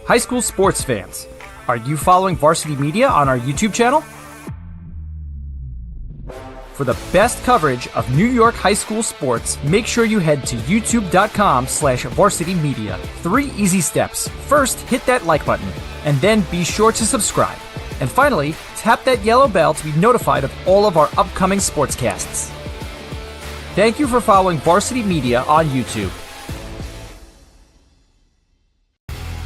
High school sports fans, are you following Varsity Media on our YouTube channel? For the best coverage of New York high school sports, make sure you head to youtube.com/Varsity Media. 3 easy steps. First, hit that like button, and then be sure to subscribe. And finally, tap that yellow bell to be notified of all of our upcoming sportscasts. Thank you for following Varsity Media on YouTube.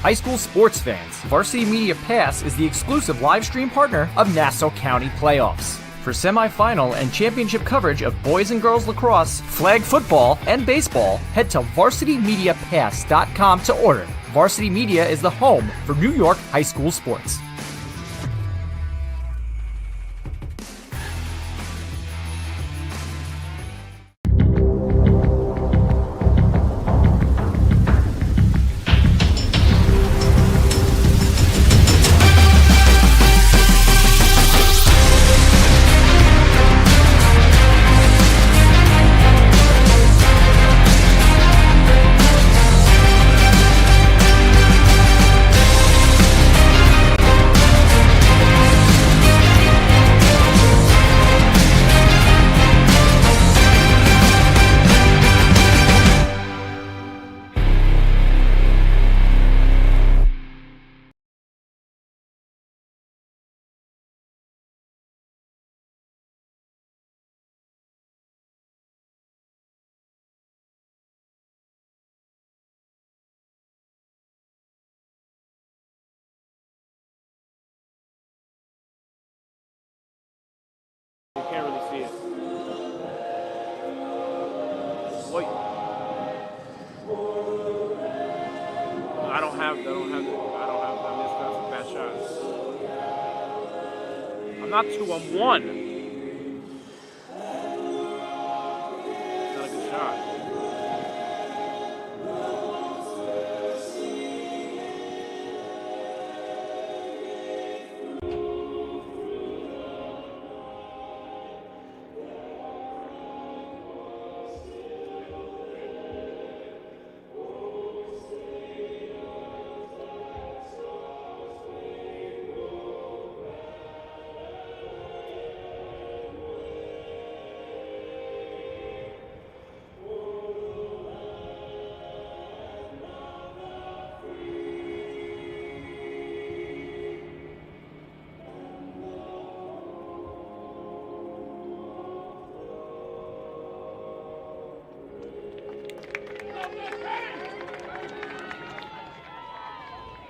High school sports fans, Varsity Media Pass is the exclusive live stream partner of Nassau County playoffs. For semifinal and championship coverage of boys and girls lacrosse, flag football, and baseball, head to varsitymediapass.com to order. Varsity Media is the home for New York high school sports. You can't really see it. Wait. I don't have that's a bad shot. I'm not 2, I'm 1. It's not a good shot.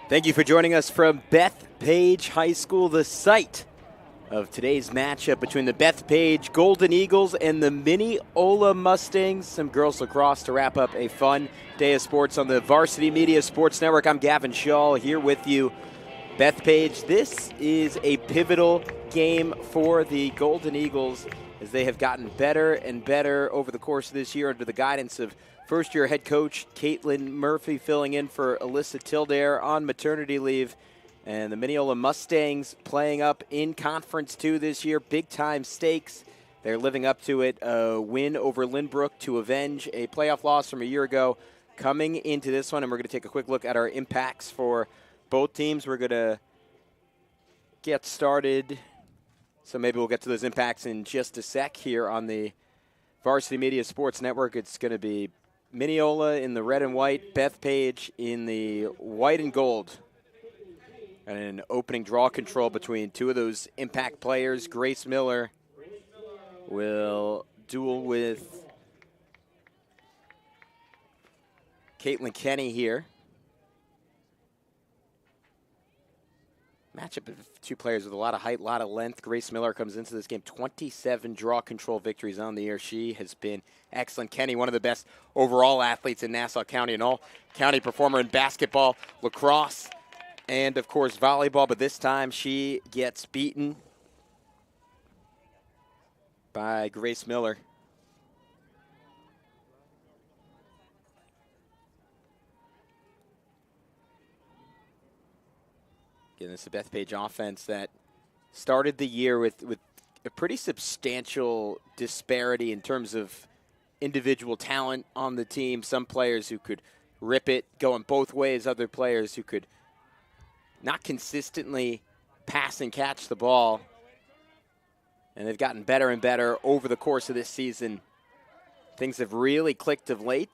Thank you for joining us from Bethpage High School, the site of today's matchup between the Bethpage Golden Eagles and the Mineola Mustangs. Some girls lacrosse to wrap up a fun day of sports on the Varsity Media Sports Network. I'm Gavin Shaw here with you. Bethpage, this is a pivotal game for the Golden Eagles as they have gotten better and better over the course of this year under the guidance of first-year head coach Caitlin Murphy, filling in for Alyssa Tildare on maternity leave. And the Mineola Mustangs playing up in Conference 2 this year. Big-time stakes. They're living up to it. A win over Lynbrook to avenge a playoff loss from a year ago. Coming into this one, and we're going to take a quick look at our impacts for both teams. We're going to get started. So maybe we'll get to those impacts in just a sec here on the Varsity Media Sports Network. It's going to be Mineola in the red and white, Bethpage in the white and gold. And an opening draw control between two of those impact players. Grace Miller will duel with Caitlin Kenny here. Matchup of two players with a lot of height, a lot of length. Grace Miller comes into this game 27 draw control victories on the year. She has been excellent. Kenny, one of the best overall athletes in Nassau County, an all-county performer in basketball, lacrosse, and, of course, volleyball. But this time she gets beaten by Grace Miller. Again, this is a Bethpage offense that started the year with a pretty substantial disparity in terms of individual talent on the team. Some players who could rip it going both ways, other players who could not consistently pass and catch the ball. And they've gotten better and better over the course of this season. Things have really clicked of late.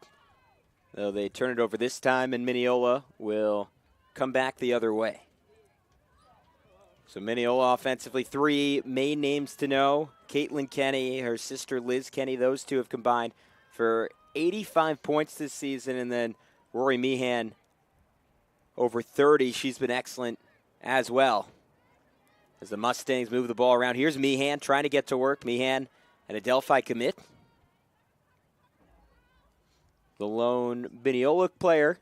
Though they turn it over this time, and Mineola will come back the other way. So Mineola offensively, 3 main names to know. Caitlin Kenny, her sister Liz Kenny, those two have combined for 85 points this season. And then Rory Meehan, over 30. She's been excellent as well. As the Mustangs move the ball around. Here's Meehan trying to get to work. Meehan and a Delphi commit. The lone Mineola player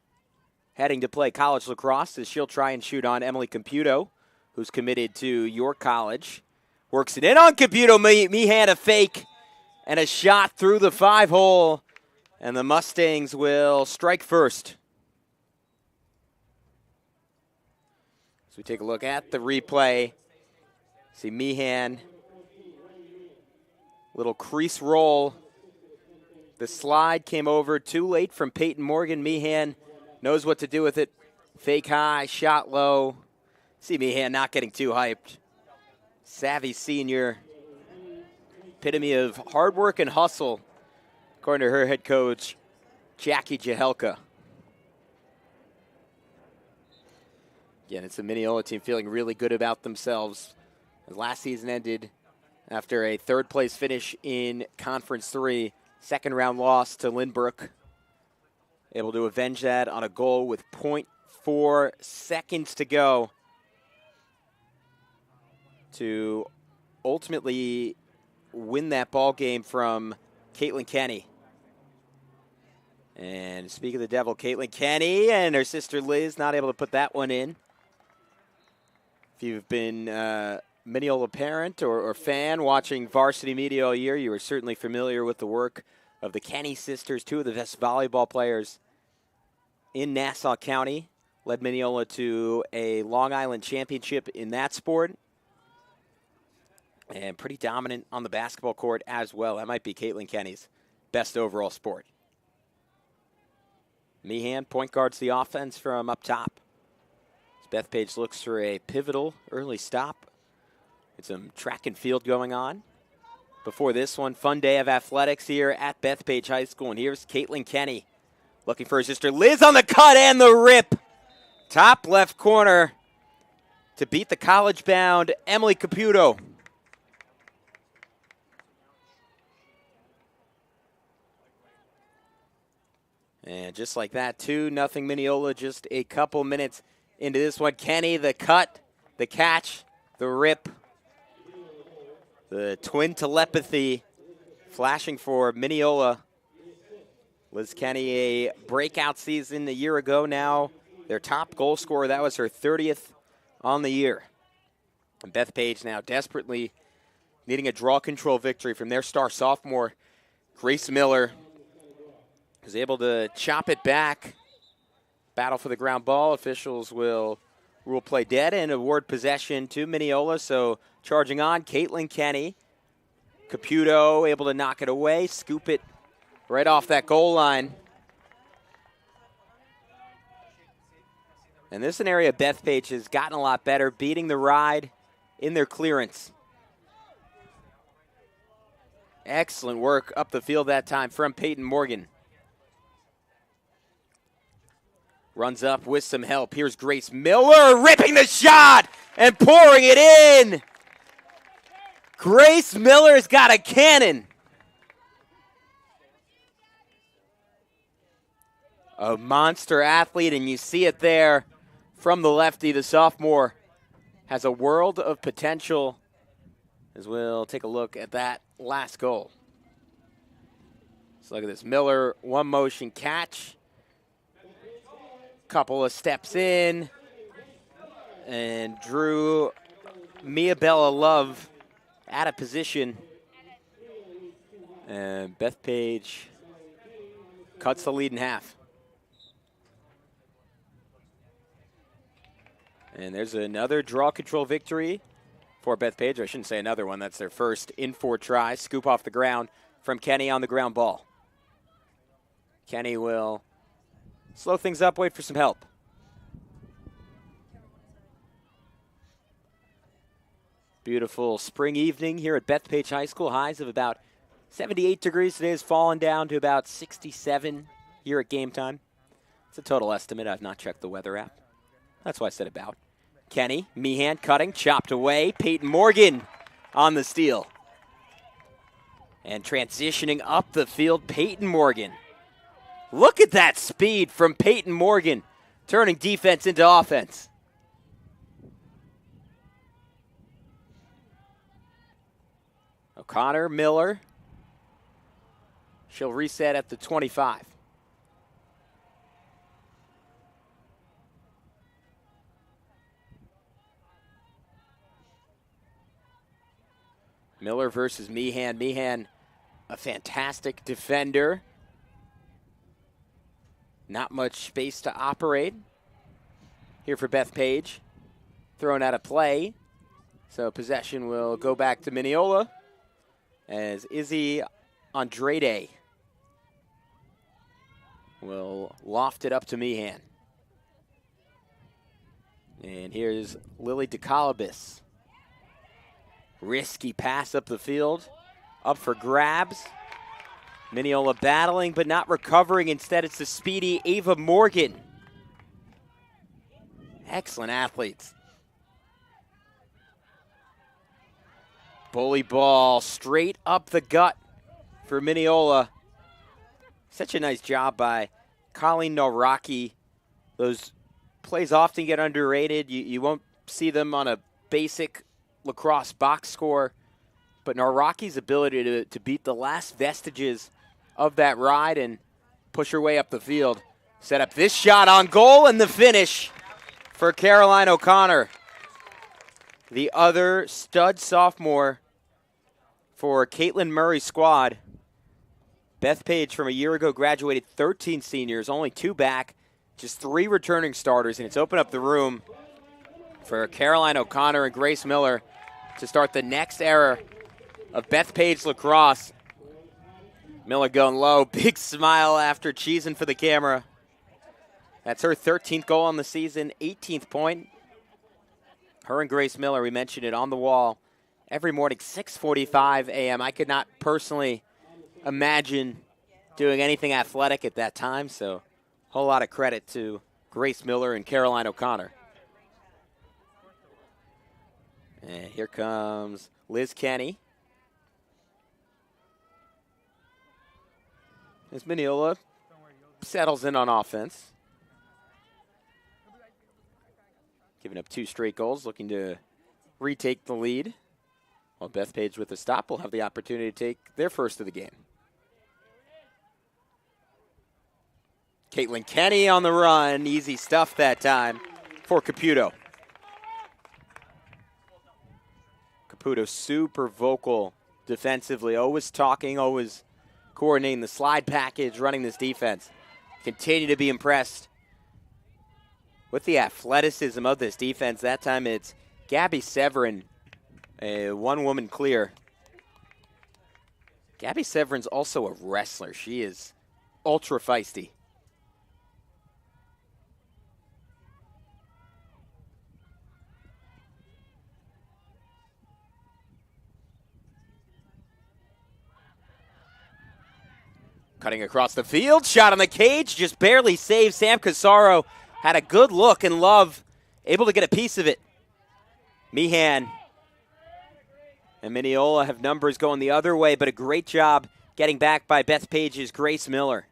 heading to play college lacrosse as she'll try and shoot on Emily Computo, who's committed to York College. Works it in on Computo. Meehan a fake and a shot through the 5-hole. And the Mustangs will strike first. So we take a look at the replay. See Meehan, little crease roll. The slide came over too late from Peyton Morgan. Meehan knows what to do with it. Fake high, shot low. See Meehan not getting too hyped. Savvy senior. Epitome of hard work and hustle, according to her head coach, Jackie Jahelka. Again, it's a Mineola team feeling really good about themselves. As last season ended after a third-place finish in Conference 3, second-round loss to Lynbrook. Able to avenge that on a goal with .4 seconds to go to ultimately win that ball game from Caitlin Kenny. And speak of the devil, Caitlin Kenny and her sister Liz not able to put that one in. If you've been Mineola parent or fan watching Varsity Media all year, you are certainly familiar with the work of the Kenny sisters, 2 of the best volleyball players in Nassau County. Led Mineola to a Long Island championship in that sport. And pretty dominant on the basketball court as well. That might be Caitlin Kenny's best overall sport. Meehan point guards the offense from up top. As Bethpage looks for a pivotal early stop. It's some track and field going on. Before this one, fun day of athletics here at Bethpage High School. And here's Caitlin Kenny looking for her sister Liz on the cut and the rip. Top left corner to beat the college-bound Emily Caputo. And just like that, 2-0 Mineola, just a couple minutes into this one. Kenny, the cut, the catch, the rip. The twin telepathy flashing for Mineola. Liz Kenny, a breakout season a year ago now. Their top goal scorer, that was her 30th on the year. And Bethpage now desperately needing a draw control victory from their star sophomore, Grace Miller. Was able to chop it back. Battle for the ground ball. Officials will rule play dead and award possession to Mineola. So charging on, Caitlin Kenny. Caputo able to knock it away, scoop it right off that goal line. And this is an area Bethpage has gotten a lot better, beating the ride in their clearance. Excellent work up the field that time from Peyton Morgan. Runs up with some help. Here's Grace Miller ripping the shot and pouring it in. Grace Miller's got a cannon. A monster athlete, and you see it there from the lefty. The sophomore has a world of potential, as we'll take a look at that last goal. So look at this. Miller, one motion catch. Couple of steps in and drew Mia Bella Love out of position. And Bethpage cuts the lead in half. And there's another draw control victory for Bethpage. I shouldn't say another one. That's their first in 4 tries. Scoop off the ground from Kenny on the ground ball. Kenny will slow things up, wait for some help. Beautiful spring evening here at Bethpage High School. Highs of about 78 degrees today, has fallen down to about 67 here at game time. It's a total estimate. I've not checked the weather app. That's why I said about. Kenny, Meehan cutting, chopped away. Peyton Morgan on the steal. And transitioning up the field, Peyton Morgan. Look at that speed from Peyton Morgan, turning defense into offense. O'Connor, Miller. She'll reset at the 25. Miller versus Meehan. Meehan, a fantastic defender. Not much space to operate here for Bethpage. Thrown out of play. So possession will go back to Mineola as Izzy Andrade will loft it up to Meehan. And here's Lily DeCalabis. Risky pass up the field. Up for grabs. Mineola battling but not recovering. Instead, it's the speedy Ava Morgan. Excellent athletes. Bully ball straight up the gut for Mineola. Such a nice job by Colleen Noraki. Those plays often get underrated. You won't see them on a basic lacrosse box score. But Naraki's ability to beat the last vestiges of that ride and push her way up the field. Set up this shot on goal and the finish for Caroline O'Connor. The other stud sophomore for Caitlin Murray's squad. Bethpage from a year ago graduated 13 seniors, only 2 back, just 3 returning starters, and it's opened up the room for Caroline O'Connor and Grace Miller to start the next era of Bethpage lacrosse. Miller going low, big smile after cheesing for the camera. That's her 13th goal on the season, 18th point. Her and Grace Miller, we mentioned it, on the wall every morning, 6:45 a.m. I could not personally imagine doing anything athletic at that time, so a whole lot of credit to Grace Miller and Caroline O'Connor. And here comes Liz Kenny. As Mineola settles in on offense. Giving up 2 straight goals, looking to retake the lead. While Bethpage with a stop will have the opportunity to take their first of the game. Caitlin Kenny on the run. Easy stuff that time for Caputo. Caputo super vocal defensively, always talking, always coordinating the slide package, running this defense. Continue to be impressed with the athleticism of this defense. That time it's Gabby Severin, a one-woman clear. Gabby Severin's also a wrestler. She is ultra feisty. Cutting across the field, shot on the cage, just barely saved. Sam Casaro had a good look and Love, able to get a piece of it. Meehan and Mineola have numbers going the other way, but a great job getting back by Bethpage's Grace Miller.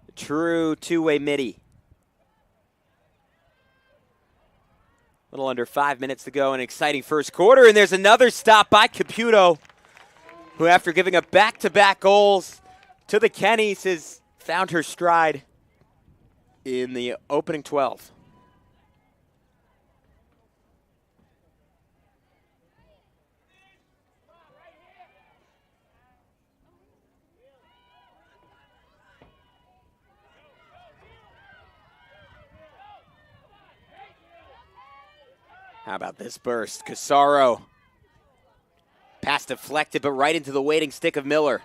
A true two-way midi. A little under 5 minutes to go, an exciting first quarter, and there's another stop by Caputo, who after giving up back-to-back goals to the Kennys has found her stride in the opening 12. How about this burst? Casaro. Pass deflected, but right into the waiting stick of Miller.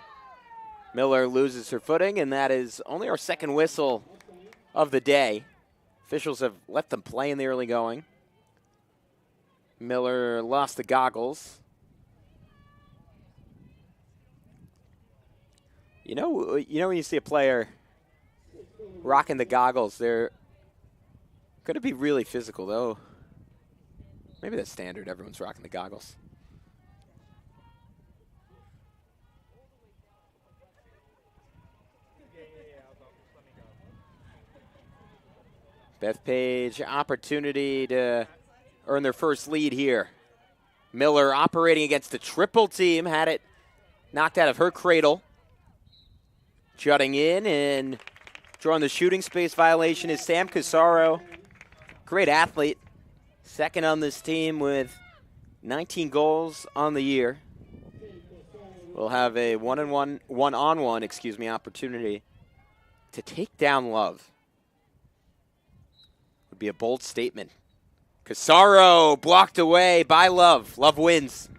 Miller loses her footing, and that is only our second whistle of the day. Officials have let them play in the early going. Miller lost the goggles. You know when you see a player rocking the goggles, they're going to be really physical, though. Maybe that's standard. Everyone's rocking the goggles. Bethpage, opportunity to earn their first lead here. Miller operating against a triple team, had it knocked out of her cradle. Jutting in and drawing the shooting space violation is Sam Casaro. Great athlete. Second on this team with 19 goals on the year. We'll have a one-on-one opportunity to take down Love. Would be a bold statement. Casaro blocked away by Love. Love wins.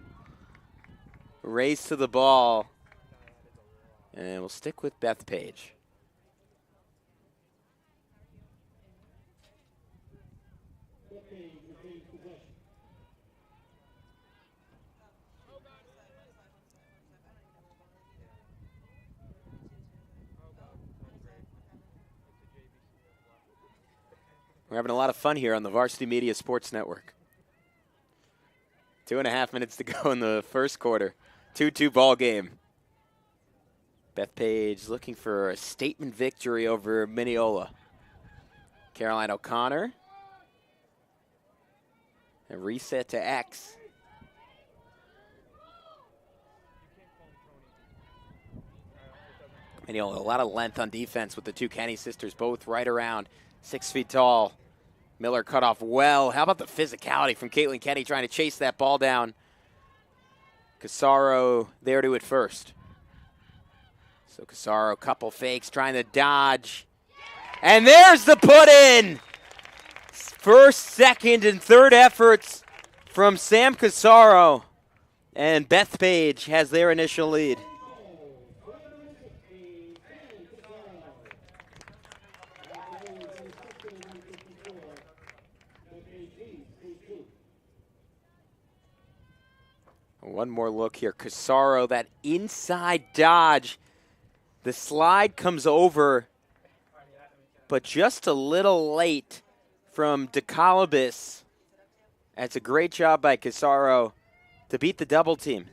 Race to the ball. And we'll stick with Bethpage. We're having a lot of fun here on the Varsity Media Sports Network. 2.5 minutes to go in the first quarter. 2-2 ball game. Bethpage looking for a statement victory over Mineola. Caroline O'Connor. And reset to X. Mineola, a lot of length on defense with the two Kenny sisters, both right around 6 feet tall. Miller cut off well. How about the physicality from Caitlin Kenny trying to chase that ball down? Casaro there to it first. So Casaro, couple fakes, trying to dodge. And there's the put-in! First, second, and third efforts from Sam Casaro. And Bethpage has their initial lead. One more look here. Casaro, that inside dodge. The slide comes over, but just a little late from DeCalabis. That's a great job by Casaro to beat the double team.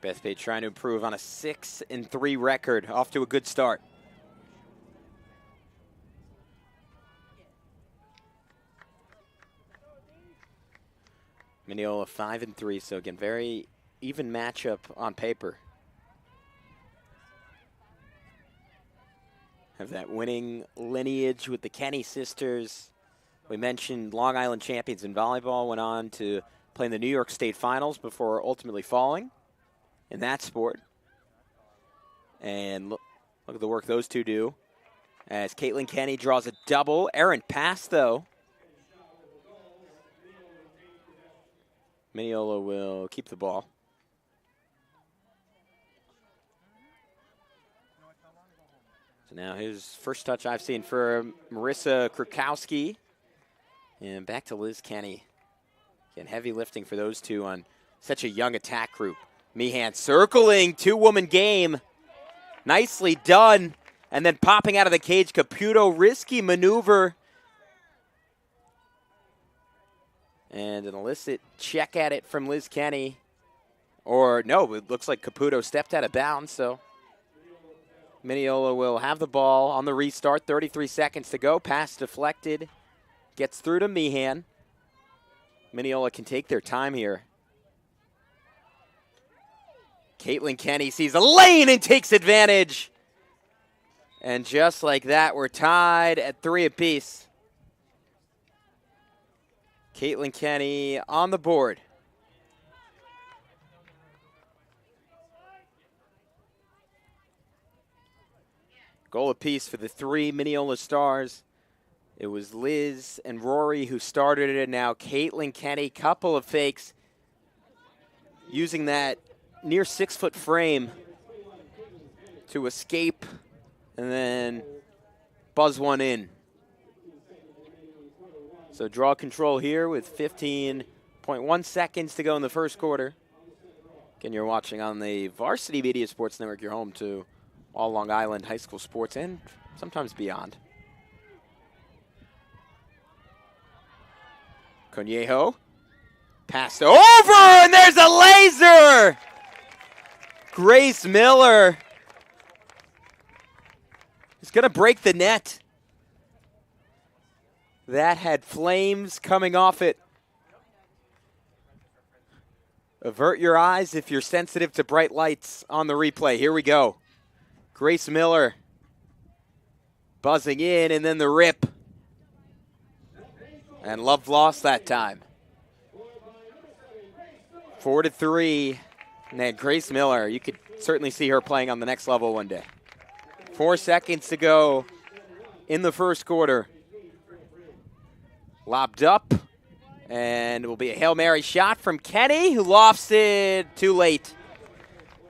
Bethpage trying to improve on a 6-3 record. Off to a good start. Mineola 5-3, so again, very even matchup on paper. Have that winning lineage with the Kenny sisters. We mentioned Long Island champions in volleyball, went on to play in the New York State Finals before ultimately falling in that sport. And look at the work those two do as Caitlin Kenny draws a double. Errant pass, though. Mineola will keep the ball. So now his first touch I've seen for Marissa Krukowski. And back to Liz Kenny. Again, heavy lifting for those two on such a young attack group. Meehan circling, two-woman game. Nicely done. And then popping out of the cage, Caputo, risky maneuver. And an illicit check at it from Liz Kenny. Or no, it looks like Caputo stepped out of bounds, so Mineola will have the ball on the restart. 33 seconds to go. Pass deflected. Gets through to Meehan. Mineola can take their time here. Caitlin Kenny sees a lane and takes advantage. And just like that, we're tied at 3 apiece. Caitlin Kenny on the board. Goal apiece for the 3 Mineola Stars. It was Liz and Rory who started it, and now Caitlin Kenny, couple of fakes, using that near 6-foot frame to escape and then buzz one in. So draw control here with 15.1 seconds to go in the first quarter. Again, you're watching on the Varsity Media Sports Network. You're home to all Long Island high school sports and sometimes beyond. Conejo passed over, and there's a laser! Grace Miller is going to break the net. That had flames coming off it. Avert your eyes if you're sensitive to bright lights on the replay. Here we go. Grace Miller buzzing in, and then the rip. And Love lost that time. 4-3. And then Grace Miller, you could certainly see her playing on the next level one day. 4 seconds to go in the first quarter. Lobbed up, and it will be a Hail Mary shot from Kenny, who lofts it too late.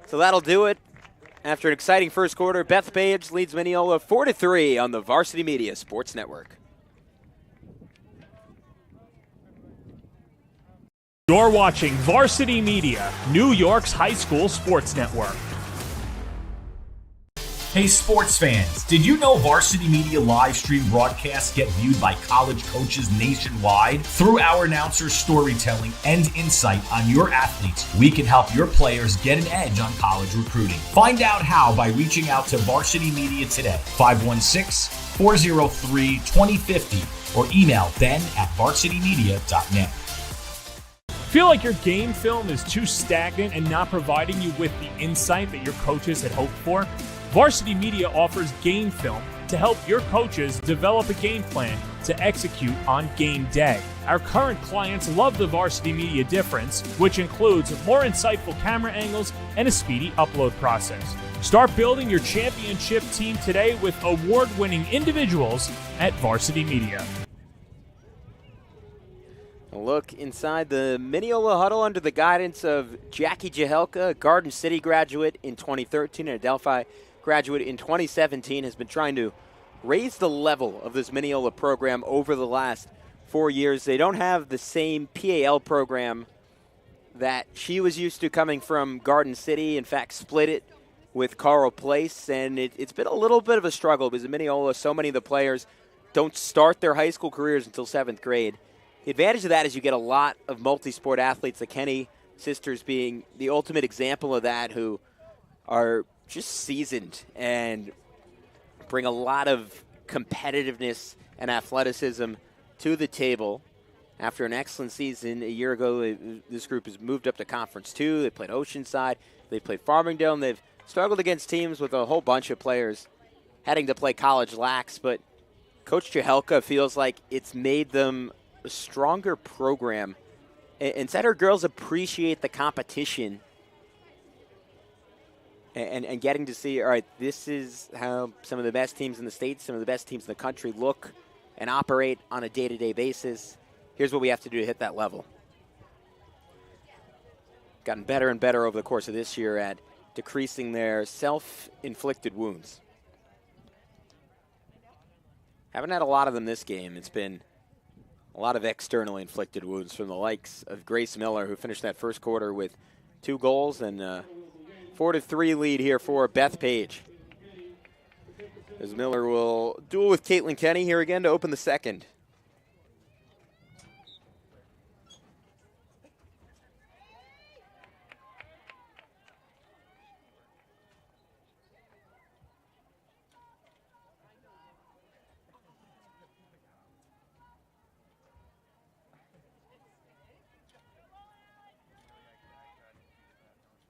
So that'll do it. After an exciting first quarter, Bethpage leads Mineola 4-3 on the Varsity Media Sports Network. You're watching Varsity Media, New York's high school sports network. Hey sports fans, did you know Varsity Media live stream broadcasts get viewed by college coaches nationwide? Through our announcers' storytelling and insight on your athletes, we can help your players get an edge on college recruiting. Find out how by reaching out to Varsity Media today, 516-403-2050, or email ben@varsitymedia.net. Feel like your game film is too stagnant and not providing you with the insight that your coaches had hoped for? Varsity Media offers game film to help your coaches develop a game plan to execute on game day. Our current clients love the Varsity Media difference, which includes more insightful camera angles and a speedy upload process. Start building your championship team today with award-winning individuals at Varsity Media. A look inside the Mineola huddle under the guidance of Jackie Jahelka, a Garden City graduate in 2013 and a Delphi graduate in 2017, has been trying to raise the level of this Mineola program over the last 4 years. They don't have the same PAL program that she was used to coming from Garden City. In fact, split it with Carl Place, and it's been a little bit of a struggle because in Mineola, so many of the players don't start their high school careers until 7th grade. The advantage of that is you get a lot of multi-sport athletes, the Kenny sisters being the ultimate example of that, who are just seasoned and bring a lot of competitiveness and athleticism to the table. After an excellent season a year ago, this group has moved up to Conference 2. They played Oceanside. They played Farmingdale. They've struggled against teams with a whole bunch of players heading to play college lax, but Coach Jahelka feels like it's made them a stronger program and said her girls appreciate the competition and getting to see, all right, this is how some of the best teams in the state, some of the best teams in the country look and operate on a day-to-day basis. Here's what we have to do to hit that level. Gotten better and better over the course of this year at decreasing their self-inflicted wounds. Haven't had a lot of them this game. It's been a lot of externally inflicted wounds from the likes of Grace Miller, who finished that first quarter with 2 goals and a 4-3 lead here for Bethpage. As Miller will duel with Caitlin Kenny here again to open the second.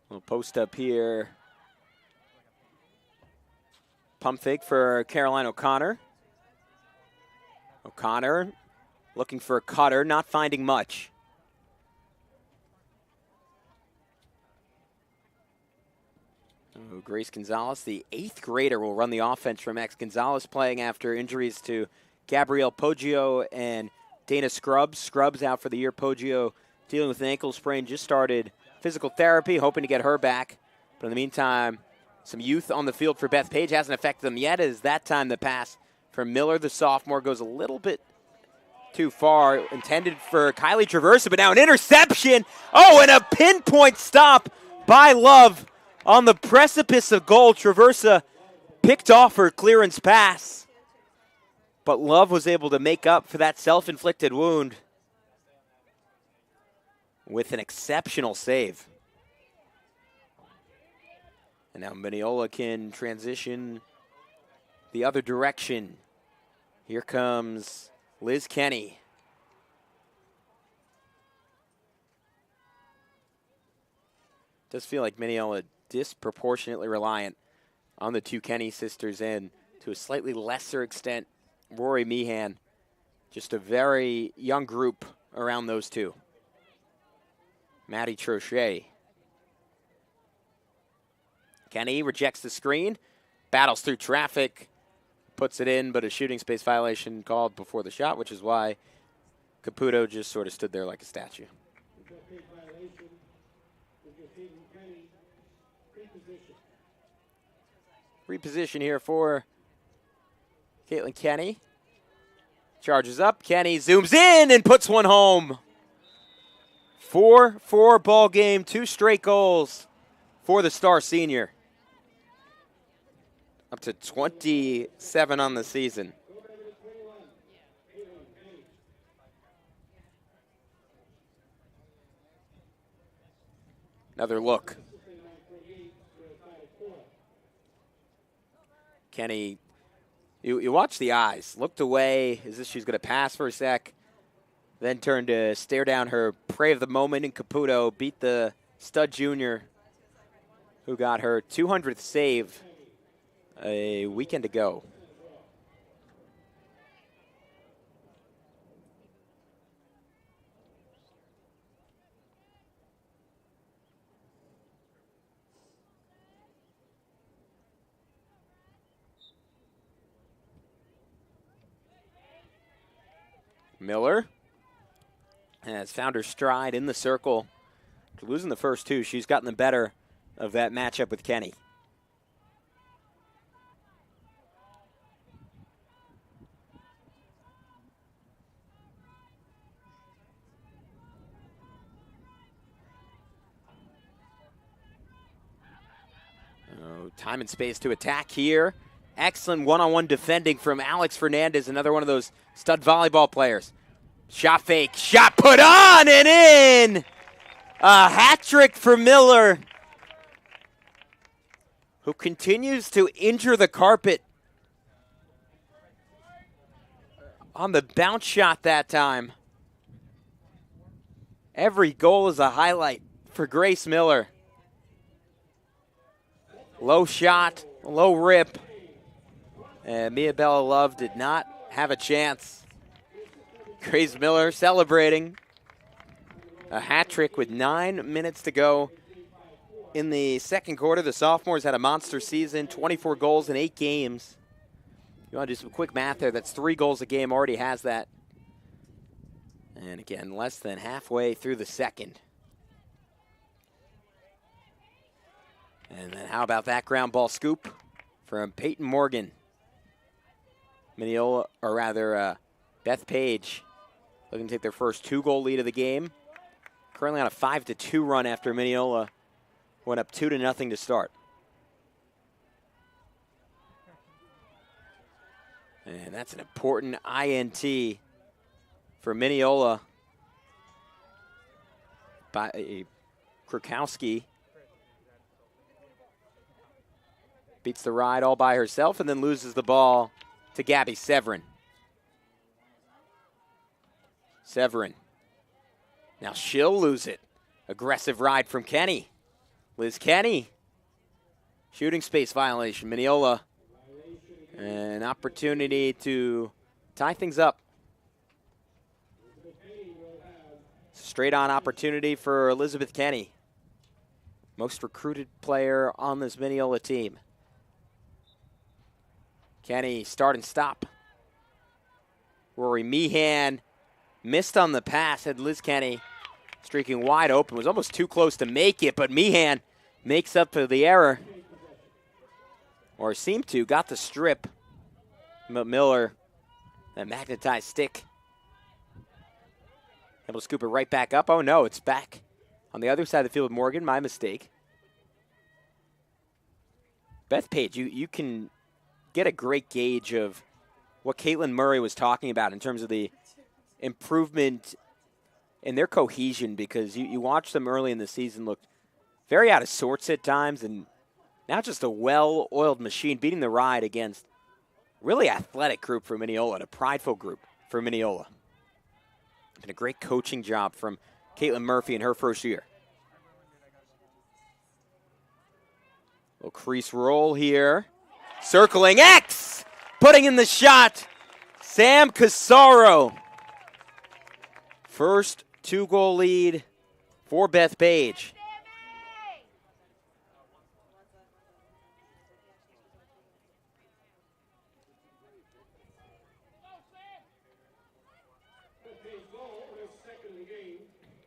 Little post up here. Pump fake for Caroline O'Connor. O'Connor looking for a cutter, not finding much. Oh, Grace Gonzalez, the 8th grader, will run the offense for Max Gonzalez, playing after injuries to Gabrielle Poggio and Dana Scrubs. Scrubs out for the year. Poggio dealing with an ankle sprain, just started physical therapy, hoping to get her back. But in the meantime, some youth on the field for Bethpage. Hasn't affected them yet, as that time the pass from Miller, the sophomore, goes a little bit too far. Intended for Kylie Traversa, but now an interception. Oh, and a pinpoint stop by Love on the precipice of goal. Traversa picked off her clearance pass, but Love was able to make up for that self-inflicted wound with an exceptional save. And now Mineola can transition the other direction. Here comes Liz Kenny. Does feel like Mineola disproportionately reliant on the two Kenny sisters, and to a slightly lesser extent, Rory Meehan. Just a very young group around those two. Maddie Trochet. Kenny rejects the screen, battles through traffic, puts it in, but a shooting space violation called before the shot, which is why Caputo just sort of stood there like a statue. Reposition here for Caitlin Kenny. Charges up. Kenny zooms in and puts one home. 4-4 ball game, 2 straight goals for the star senior. Up to 27 on the season. Another look. Kenny, you watch the eyes. Looked away as if she's going to pass for a sec. Then turned to stare down her prey of the moment in Caputo. Beat the stud junior who got her 200th save a weekend ago. Miller has found her stride in the circle. Losing the first two, she's gotten the better of that matchup with Kenny. Time and space to attack here. Excellent one-on-one defending from Alex Fernandez, another one of those stud volleyball players. Shot fake, shot put on and in! A hat trick for Miller, who continues to injure the carpet on the bounce shot that time. Every goal is a highlight for Grace Miller. Low shot, low rip. And Miabella Love did not have a chance. Grace Miller celebrating a hat trick with 9 minutes to go in the second quarter. The sophomores had a monster season, 24 goals in 8 games. You want to do some quick math there? That's 3 goals a game, already has that. And again, less than halfway through the second. And then how about that ground ball scoop from Peyton Morgan? Mineola, or rather Bethpage, looking to take their first 2-goal lead of the game. Currently on a 5-2 run after Mineola went up 2-0 to start. And that's an important INT for Mineola by Krakowski. Beats the ride all by herself and then loses the ball to Gabby Severin. Severin. Now she'll lose it. Aggressive ride from Kenny. Liz Kenny. Shooting space violation. Mineola. An opportunity to tie things up. Straight on opportunity for Elizabeth Kenny. Most recruited player on this Mineola team. Kenny start and stop. Rory Meehan missed on the pass, had Liz Kenny streaking wide open, was almost too close to make it, but Meehan makes up for the error. Or seemed to, got the strip. Miller, that magnetized stick. Able to scoop it right back up. Oh no, it's back on the other side of the field with Morgan, my mistake. Bethpage, you can get a great gauge of what Caitlin Murray was talking about in terms of the improvement in their cohesion, because you watched them early in the season look very out of sorts at times, and now just a well-oiled machine beating the ride against really athletic group for Mineola and a prideful group for Mineola. And a great coaching job from Caitlin Murphy in her first year. Little crease roll here. Circling X! Putting in the shot. Sam Casaro. First 2-goal lead for Bethpage.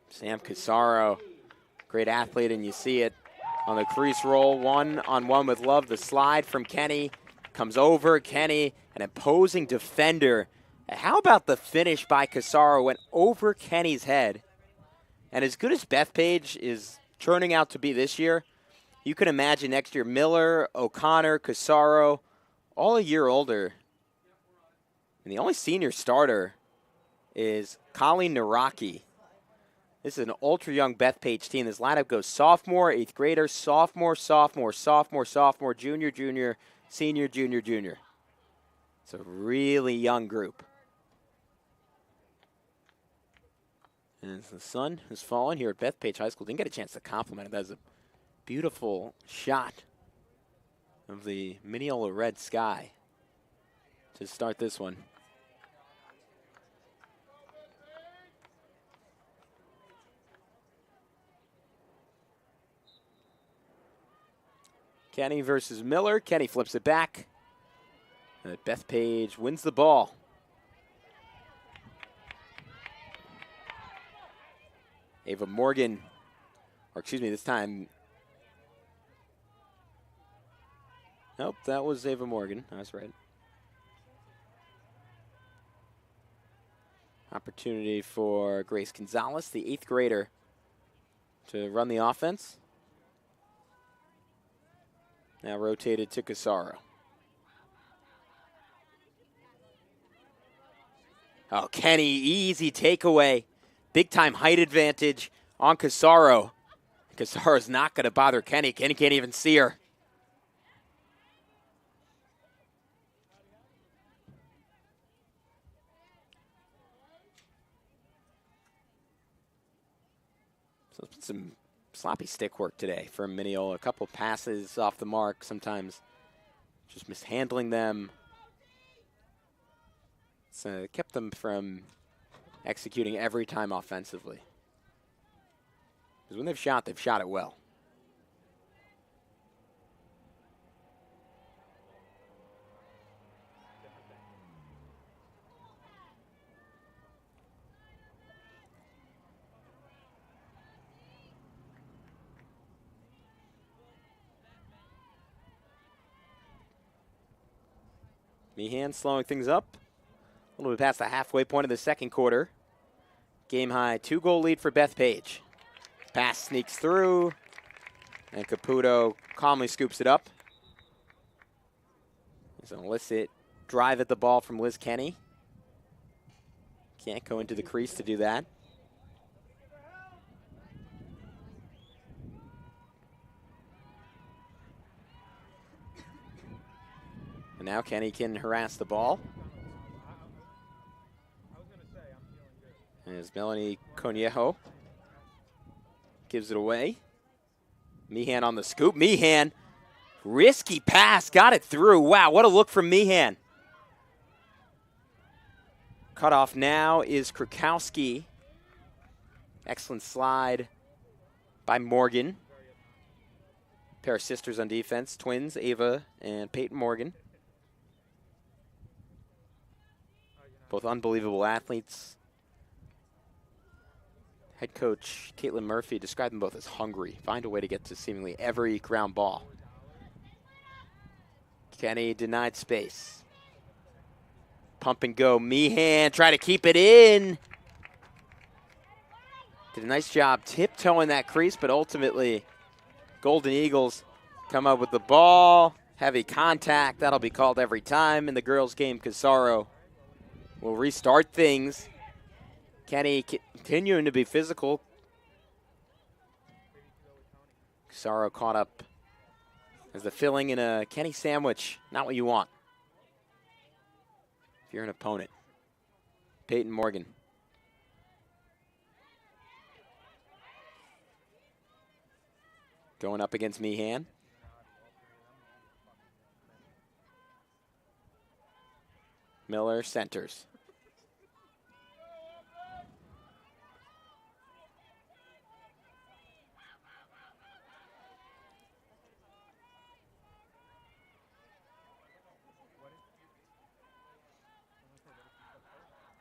Sam Casaro, great athlete, and you see it on the crease roll. 1-on-1 with Love. The slide from Kenny comes over. Kenny, an imposing defender. How about the finish by Casaro? Went over Kenny's head. And as good as Bethpage is turning out to be this year, you can imagine next year Miller, O'Connor, Casaro, all a year older. And the only senior starter is Colleen Naraki. This is an ultra-young Bethpage team. This lineup goes sophomore, 8th grader, sophomore, sophomore, sophomore, sophomore, junior, junior, senior, junior, junior. It's a really young group. And the sun has fallen here at Bethpage High School. Didn't get a chance to compliment it. That was a beautiful shot of the Mineola red sky to start this one. Kenny versus Miller. Kenny flips it back. And Bethpage wins the ball. Ava Morgan, or excuse me, this time. Nope, that was Ava Morgan. That's right. Opportunity for Grace Gonzalez, the 8th grader, to run the offense. Now rotated to Casaro. Oh, Kenny, easy takeaway. Big time height advantage on Casaro. Casaro's not going to bother Kenny. Kenny can't even see her. So some sloppy stick work today from Mineola. A couple passes off the mark, sometimes just mishandling them. It's kept them from executing every time offensively. Because when they've shot it well. Meehan slowing things up. A little bit past the halfway point of the second quarter. Game high 2-goal lead for Bethpage. Pass sneaks through, and Caputo calmly scoops it up. There's an illicit drive at the ball from Liz Kenny. Can't go into the crease to do that. And now Kenny can harass the ball. As Melanie Conejo gives it away. Meehan on the scoop. Meehan, risky pass, got it through. Wow, what a look from Meehan. Cut off now is Krakowski. Excellent slide by Morgan. Pair of sisters on defense, twins, Ava and Peyton Morgan. Both unbelievable athletes. Head coach Caitlin Murphy described them both as hungry. Find a way to get to seemingly every ground ball. Kenny denied space. Pump and go. Meehan try to keep it in. Did a nice job tiptoeing that crease, but ultimately Golden Eagles come up with the ball. Heavy contact. That'll be called every time in the girls' game. Casaro will restart things. Kenny continuing to be physical. Casaro caught up as the filling in a Kenny sandwich. Not what you want if you're an opponent. Peyton Morgan. Going up against Meehan. Miller centers.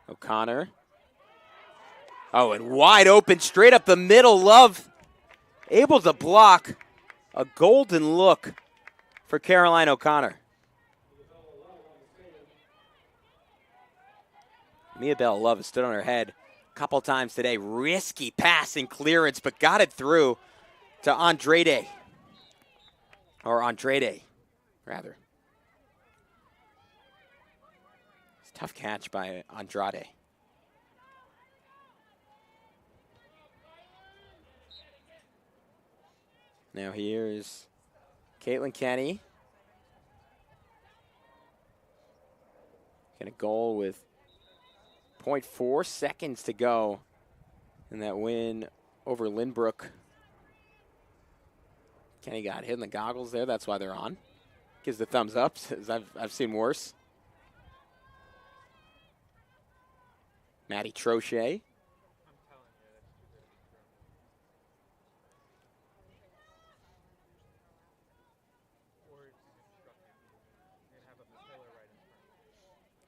O'Connor. Oh, and wide open, straight up the middle. Love able to block. A golden look for Caroline O'Connor. Mia Bell Love has stood on her head a couple times today. Risky pass and clearance, but got it through to Andrade. Or Andrade, rather. It's a tough catch by Andrade. Now here's Caitlin Kenny. Got a goal with 0.4 seconds to go in that win over Lynbrook. Kenny got hit in the goggles there. That's why they're on. Gives the thumbs up, as I've seen worse. Maddie Trochet.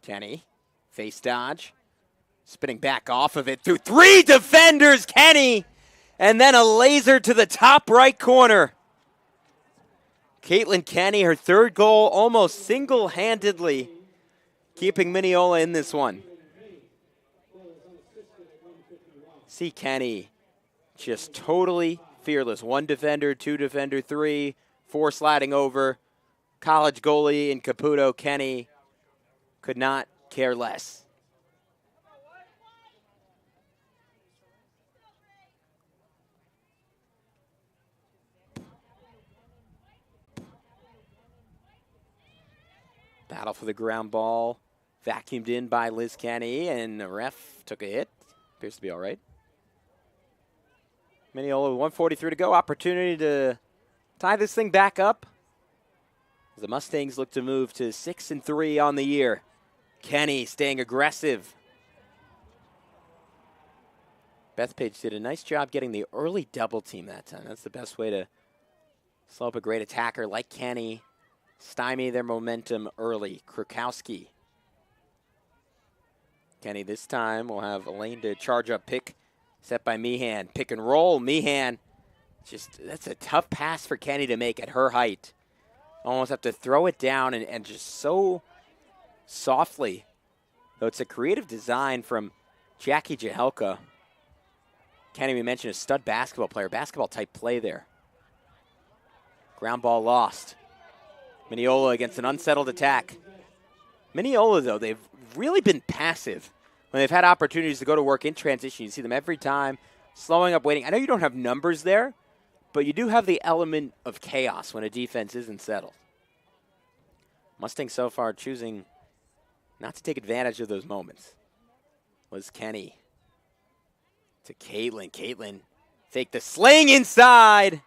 Kenny, face dodge, spinning back off of it through 3 defenders, Kenny, and then a laser to the top right corner. Caitlin Kenny, her 3rd goal, almost single-handedly keeping Mineola in this one. See Kenny just totally fearless. 1 defender, 2 defender, 3, 4 sliding over. College goalie in Caputo, Kenny could not care less. Battle for the ground ball. Vacuumed in by Liz Kenny, and the ref took a hit. Appears to be all right. Mineola with 1:43 to go. Opportunity to tie this thing back up. The Mustangs look to move to 6-3 on the year. Kenny staying aggressive. Bethpage did a nice job getting the early double team that time. That's the best way to slow up a great attacker like Kenny. Stymie their momentum early. Krukowski. Kenny this time will have a lane to charge up pick. Set by Meehan. Pick and roll. Meehan. That's a tough pass for Kenny to make at her height. Almost have to throw it down and just so softly. Though it's a creative design from Jackie Jahelka. Can't even mention a stud basketball player. Basketball type play there. Ground ball lost. Mineola against an unsettled attack. Mineola, though, they've really been passive when they've had opportunities to go to work in transition. You see them every time, slowing up, waiting. I know you don't have numbers there, but you do have the element of chaos when a defense isn't settled. Mustang so far choosing not to take advantage of those moments. Was Kenny to Caitlin. Caitlin fake the sling inside.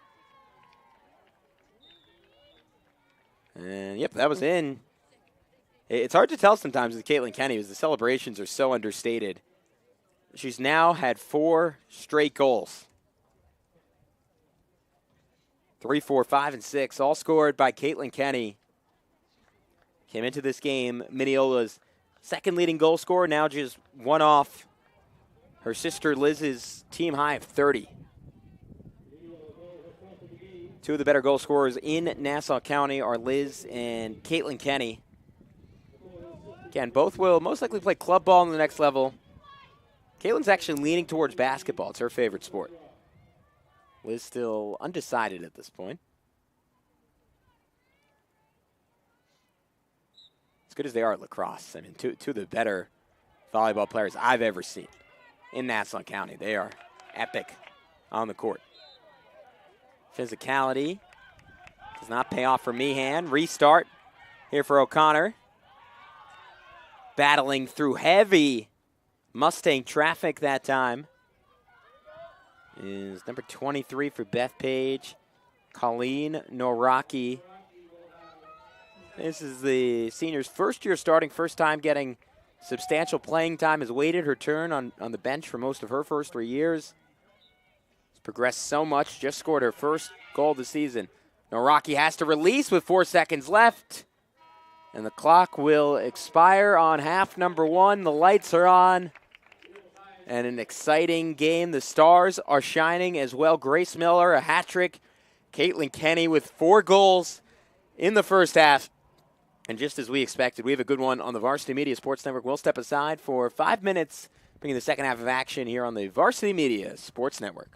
And, yep, that was in. It's hard to tell sometimes with Caitlin Kenny because the celebrations are so understated. She's now had 4 straight goals. 3, 4, 5, and 6, all scored by Caitlin Kenny. Came into this game, Mineola's second leading goal scorer, now just one off her sister Liz's team high of 30. Two of the better goal scorers in Nassau County are Liz and Caitlin Kenny. Again, both will most likely play club ball on the next level. Caitlin's actually leaning towards basketball. It's her favorite sport. Liz still undecided at this point. As good as they are at lacrosse, I mean, two of the better volleyball players I've ever seen in Nassau County. They are epic on the court. Physicality does not pay off for Meehan. Restart here for O'Connor. Battling through heavy Mustang traffic that time is number 23 for Bethpage, Colleen Noraki. This is the senior's first year starting, first time getting substantial playing time, has waited her turn on the bench for most of her first 3 years. Has progressed so much, just scored her first goal of the season. Noraki has to release with 4 seconds left. And the clock will expire on half number one. The lights are on. And an exciting game. The stars are shining as well. Grace Miller, a hat trick. Caitlin Kenny with 4 goals in the first half. And just as we expected, we have a good one on the Varsity Media Sports Network. We'll step aside for 5 minutes, bringing the second half of action here on the Varsity Media Sports Network.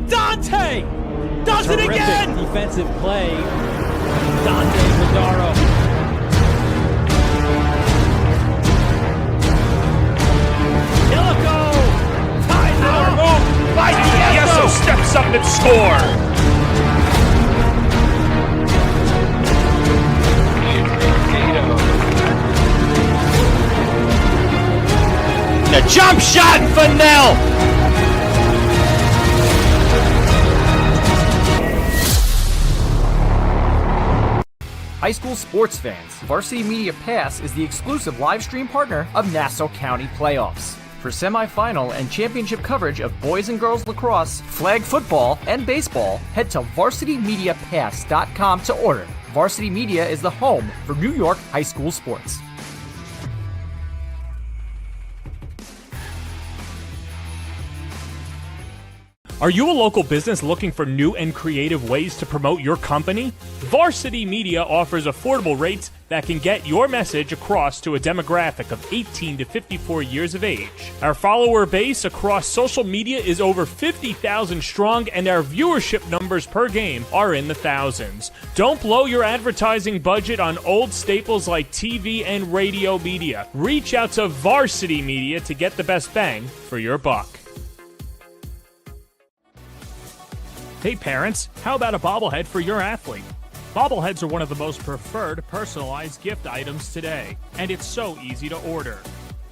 Dante does it again! Defensive play. Dante Madaro. Illico ties it up. By Dieso steps up and score. The jump shot for Nell. High school sports fans, Varsity Media Pass is the exclusive live stream partner of Nassau County playoffs. For semifinal and championship coverage of boys and girls lacrosse, flag football, and baseball, head to varsitymediapass.com to order. Varsity Media is the home for New York high school sports. Are you a local business looking for new and creative ways to promote your company? Varsity Media offers affordable rates that can get your message across to a demographic of 18 to 54 years of age. Our follower base across social media is over 50,000 strong, and our viewership numbers per game are in the thousands. Don't blow your advertising budget on old staples like TV and radio media. Reach out to Varsity Media to get the best bang for your buck. Hey parents, how about a bobblehead for your athlete? Bobbleheads are one of the most preferred personalized gift items today, and it's so easy to order.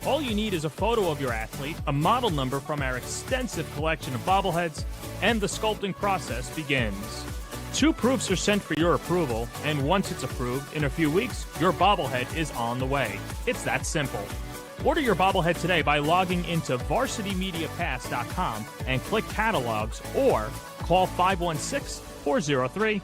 All you need is a photo of your athlete, a model number from our extensive collection of bobbleheads, and the sculpting process begins. 2 proofs are sent for your approval, and once it's approved, in a few weeks, your bobblehead is on the way. It's that simple. Order your bobblehead today by logging into varsitymediapass.com and click catalogs, or call 516-403-2050.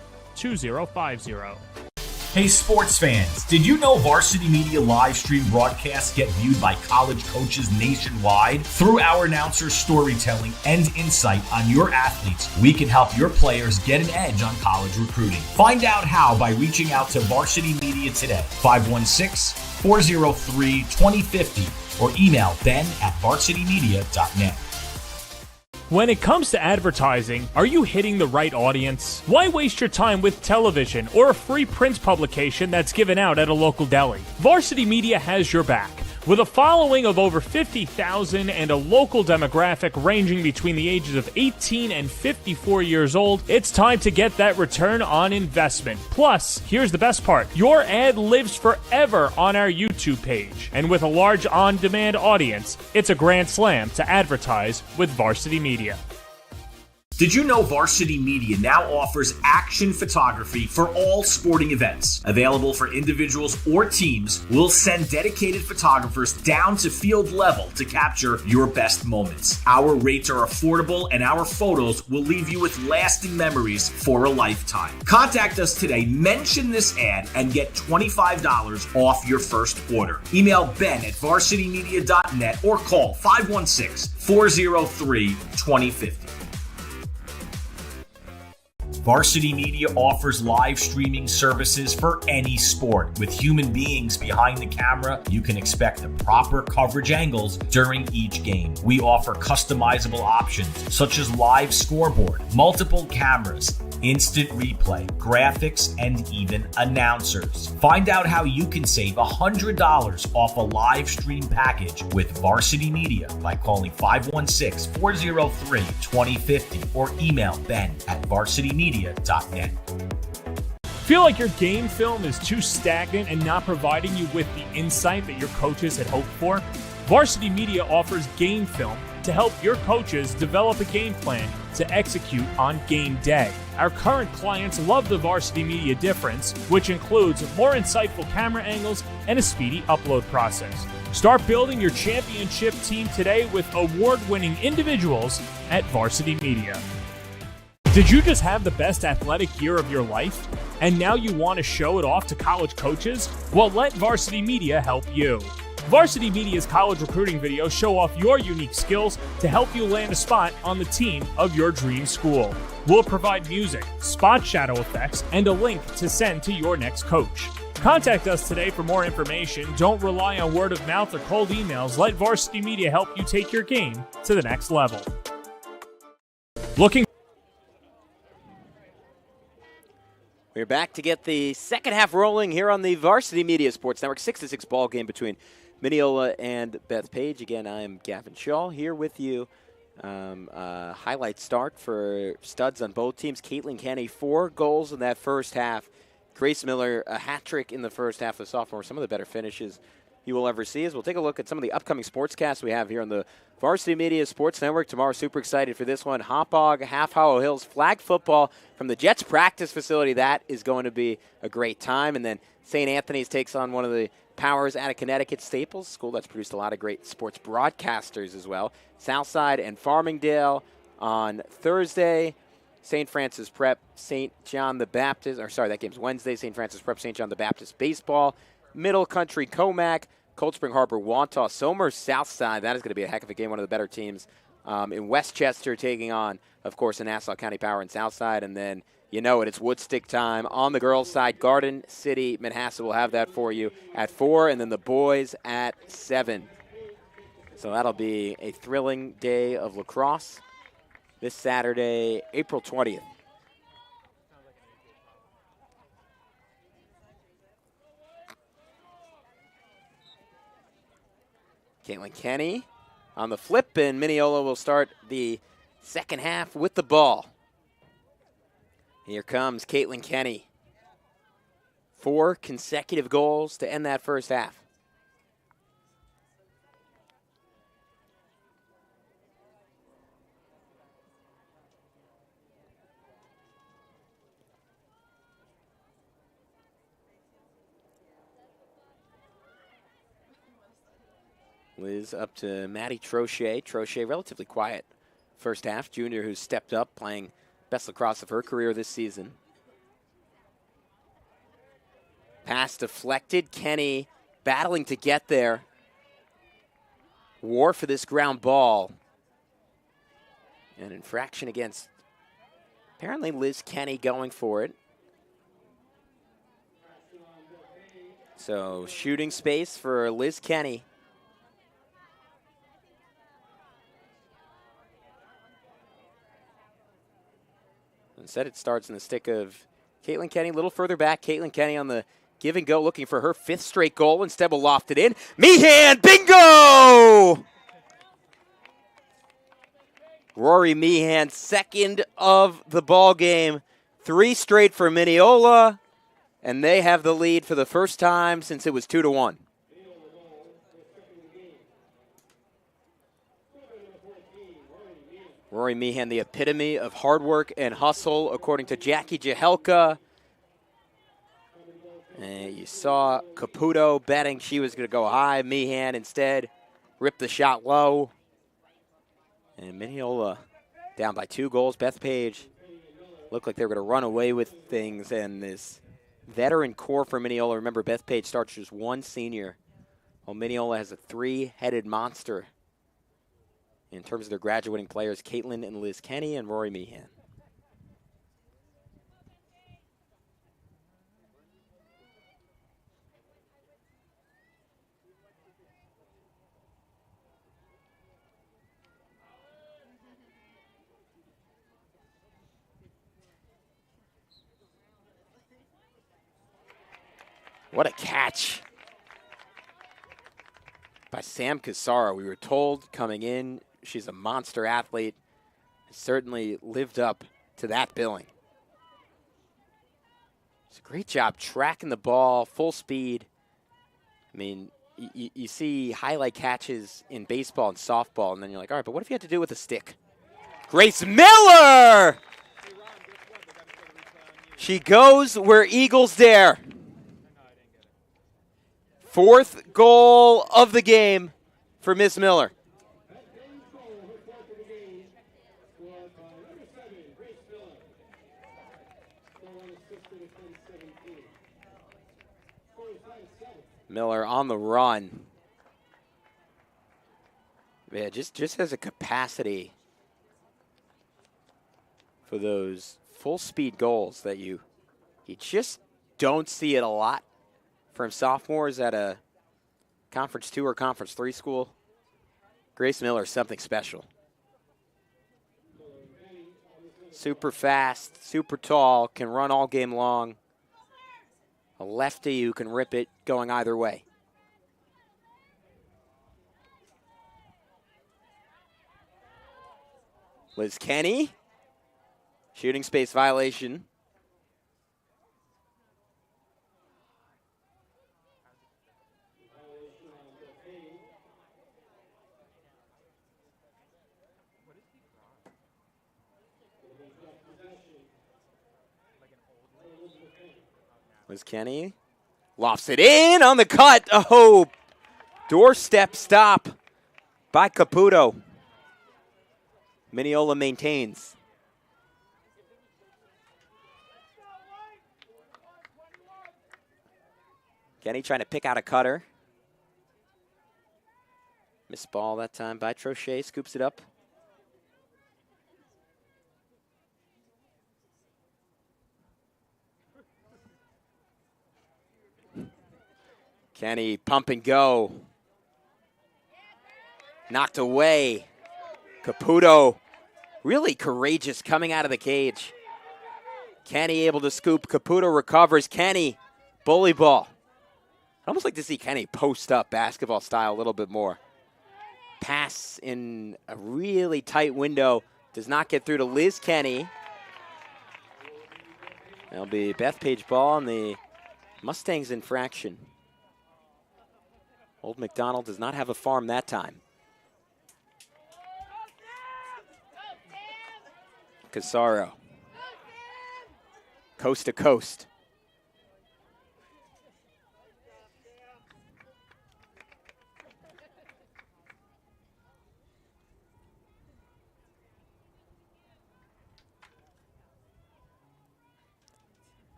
Hey sports fans, did you know Varsity Media live stream broadcasts get viewed by college coaches nationwide? Through our announcers' storytelling and insight on your athletes, we can help your players get an edge on college recruiting. Find out how by reaching out to Varsity Media today, 516-403-2050, or email ben@varsitymedia.net. When it comes to advertising, are you hitting the right audience? Why waste your time with television or a free print publication that's given out at a local deli? Varsity Media has your back. With a following of over 50,000 and a local demographic ranging between the ages of 18 and 54 years old, it's time to get that return on investment. Plus, here's the best part. Your ad lives forever on our YouTube page. And with a large on-demand audience, it's a grand slam to advertise with Varsity Media. Did you know Varsity Media now offers action photography for all sporting events? Available for individuals or teams, we'll send dedicated photographers down to field level to capture your best moments. Our rates are affordable and our photos will leave you with lasting memories for a lifetime. Contact us today, mention this ad, and get $25 off your first order. Email ben@varsitymedia.net or call 516-403-2050. Varsity Media offers live streaming services for any sport. With human beings behind the camera, you can expect the proper coverage angles during each game. We offer customizable options such as live scoreboard, multiple cameras, instant replay, graphics, and even announcers. Find out how you can save $100 off a live stream package with Varsity Media by calling 516-403-2050 or email ben@varsitymedia.net. Feel like your game film is too stagnant and not providing you with the insight that your coaches had hoped for? Varsity Media offers game film to help your coaches develop a game plan to execute on game day. Our current clients love the Varsity Media difference, which includes more insightful camera angles and a speedy upload process. Start building your championship team today with award-winning individuals at Varsity Media. Did you just have the best athletic year of your life? And now you want to show it off to college coaches? Well, let Varsity Media help you. Varsity Media's college recruiting videos show off your unique skills to help you land a spot on the team of your dream school. We'll provide music, spot shadow effects, and a link to send to your next coach. Contact us today for more information. Don't rely on word of mouth or cold emails. Let Varsity Media help you take your game to the next level. We're back to get the second half rolling here on the Varsity Media Sports Network. 6-6 ball game between Mineola and Bethpage. Again, I'm Gavin Shaw here with you. Highlight start for studs on both teams. Caitlin Kenny, 4 goals in that first half. Grace Miller, a hat trick in the first half. The sophomore, some of the better finishes you will ever see. As we'll take a look at some of the upcoming sportscasts we have here on the Varsity Media Sports Network tomorrow. Super excited for this one. Hauppauge, Half Hollow Hills, flag football from the Jets practice facility. That is going to be a great time. And then St. Anthony's takes on one of the powers out of Connecticut, Staples, school that's produced a lot of great sports broadcasters as well. Southside and Farmingdale on Thursday. St. Francis Prep, St. John the Baptist, or sorry, that game's Wednesday. St. Francis Prep, St. John the Baptist baseball. Middle Country, Comac, Cold Spring Harbor, Wantagh, Somers, Southside. That is going to be a heck of a game. One of the better teams in Westchester taking on, of course, the Nassau County Power and Southside. And then, you know it, it's Woodstick time. On the girls' side, Garden City, Manhasset will have that for you at 4, and then the boys at 7. So that'll be a thrilling day of lacrosse this Saturday, April 20th. Caitlin Kenny on the flip, and Mineola will start the second half with the ball. Here comes Caitlin Kenny. 4 consecutive goals to end that first half. Liz up to Maddie Trochet. Trochet, relatively quiet first half. Junior who's stepped up, playing best lacrosse of her career this season. Pass deflected. Kenny battling to get there. War for this ground ball. An infraction against, apparently, Liz Kenny going for it. So shooting space for Liz Kenny. Instead, it starts in the stick of Caitlin Kenny. A little further back, Caitlin Kenny on the give and go, looking for her 5th straight goal. Instead, will loft it in. Meehan, bingo! Rory Meehan, 2nd of the ball game. 3 straight for Mineola, and they have the lead for the first time since it was 2-1. Rory Meehan, the epitome of hard work and hustle, according to Jackie Jahelka. And you saw Caputo betting she was going to go high. Meehan instead ripped the shot low. And Mineola down by 2 goals. Bethpage looked like they were going to run away with things. And this veteran core for Mineola, remember Bethpage starts just 1 senior, while Mineola has a 3-headed monster in terms of their graduating players, Caitlin and Liz Kenny and Rory Meehan. What a catch by Sam Casaro. We were told coming in, she's a monster athlete. Certainly lived up to that billing. It's a great job tracking the ball, full speed. I mean, you see highlight catches in baseball and softball, and then you're like, all right, but what if you had to do it with a stick? Grace Miller! She goes where Eagles dare. 4th goal of the game for Miss Miller. Miller on the run. Yeah, just has a capacity for those full speed goals that you just don't see it a lot from sophomores at a Conference 2 or Conference 3 school. Grace Miller is something special. Super fast, super tall, can run all game long. A lefty who can rip it going either way. Liz Kenny, shooting space violation. Liz Kenny lofts it in on the cut. Oh, doorstep stop by Caputo. Mineola maintains. Kenny trying to pick out a cutter. Missed ball that time by Trochet, scoops it up. Kenny pump and go. Knocked away. Caputo really courageous coming out of the cage. Kenny able to scoop. Caputo recovers. Kenny, bully ball. I'd almost like to see Kenny post up basketball style a little bit more. Pass in a really tight window. Does not get through to Liz Kenny. That'll be Bethpage ball on the Mustangs infraction. Old McDonald does not have a farm that time. Casaro. Coast to coast.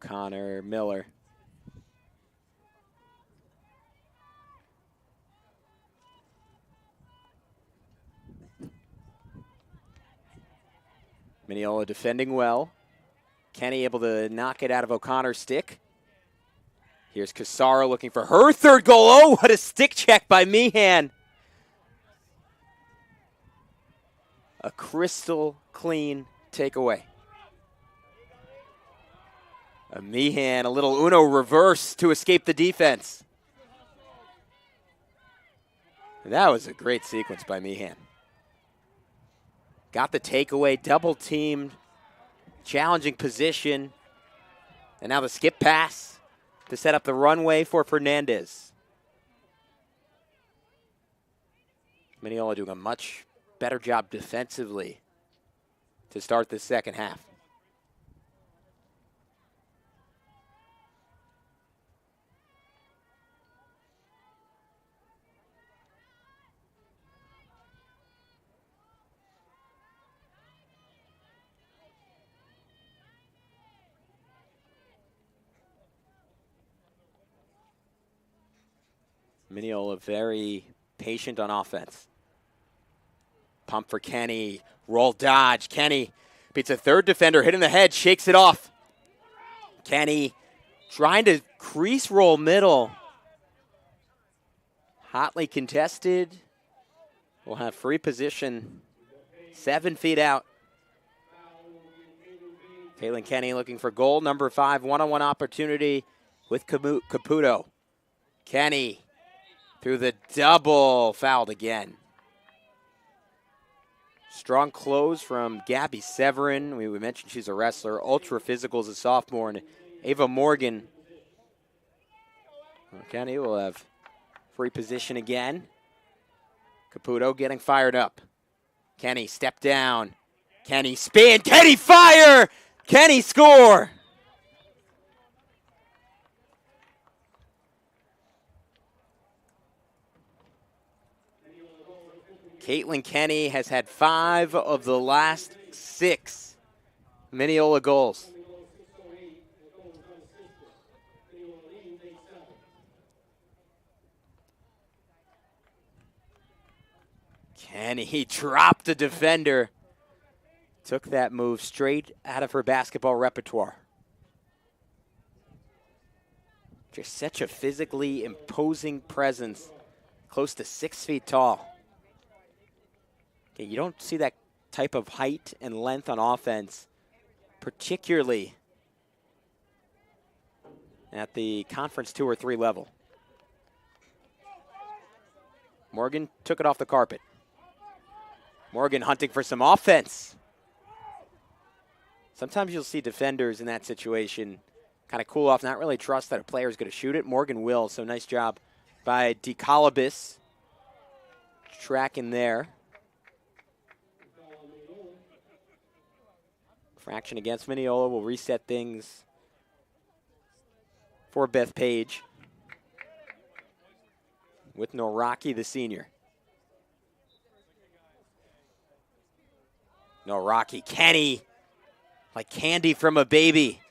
O'Connor, Miller. Mineola defending well. Kenny able to knock it out of O'Connor's stick. Here's Casaro looking for her 3rd goal. Oh, what a stick check by Meehan. A crystal clean takeaway. A Meehan, a little Uno reverse to escape the defense. That was a great sequence by Meehan. Got the takeaway, double teamed, challenging position. And now the skip pass to set up the runway for Fernandez. Mineola doing a much better job defensively to start the second half. Mineola very patient on offense. Pump for Kenny. Roll dodge. Kenny beats a third defender. Hit in the head. Shakes it off. Kenny trying to crease roll middle. Hotly contested. We'll have free position. 7 feet out. Caitlin Kenny looking for goal number 5. One-on-one opportunity with Caputo. Kenny through the double, fouled again. Strong close from Gabby Severin. We mentioned she's a wrestler. Ultra physical as a sophomore. And Ava Morgan. Kenny will have free position again. Caputo getting fired up. Kenny step down. Kenny spin. Kenny fire! Kenny score! Caitlin Kenny has had 5 of the last 6 Mineola goals. Kenny dropped the defender. Took that move straight out of her basketball repertoire. Just such a physically imposing presence. Close to 6 feet tall. Okay, you don't see that type of height and length on offense, particularly at the Conference 2 or 3 level. Morgan took it off the carpet. Morgan hunting for some offense. Sometimes you'll see defenders in that situation kind of cool off, not really trust that a player is going to shoot it. Morgan will, so nice job by DeCalabis. Tracking there. Fraction against Mineola will reset things for Bethpage with Noraki, the senior. Noraki, Kenny, like candy from a baby.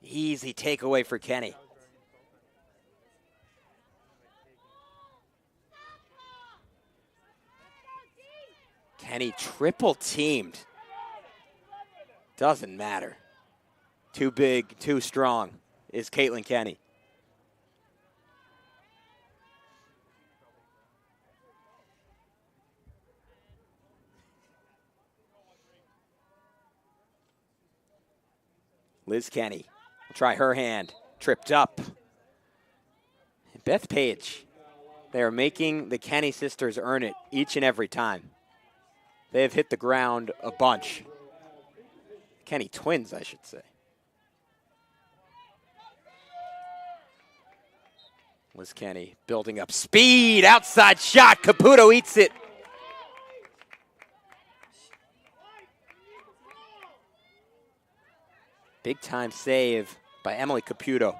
Easy takeaway for Kenny. Kenny triple teamed. Doesn't matter. Too big, too strong is Caitlin Kenny. Liz Kenny will try her hand. Tripped up. Bethpage. They are making the Kenny sisters earn it each and every time. They have hit the ground a bunch. Kenny twins, I should say. Liz Kenny building up speed. Outside shot. Caputo eats it. Big time save by Emily Caputo.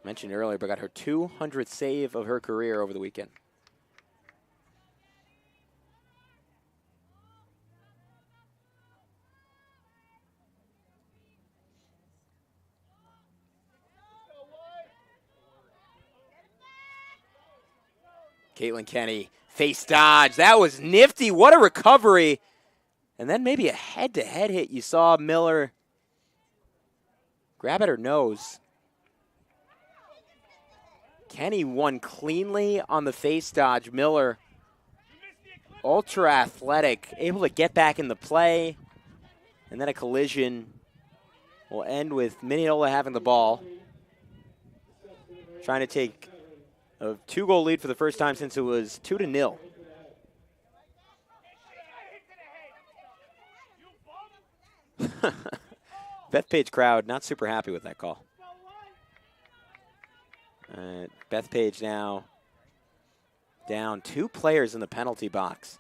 Mentioned earlier, but got her 200th save of her career over the weekend. Caitlin Kenny, face dodge. That was nifty. What a recovery. And then maybe a head-to-head hit. You saw Miller grab at her nose. Kenny won cleanly on the face dodge. Miller, ultra athletic, able to get back in the play. And then a collision will end with Mineola having the ball. Trying to take a 2-goal lead for the first time since it was 2-0. Bethpage crowd not super happy with that call. Bethpage now down 2 players in the penalty box.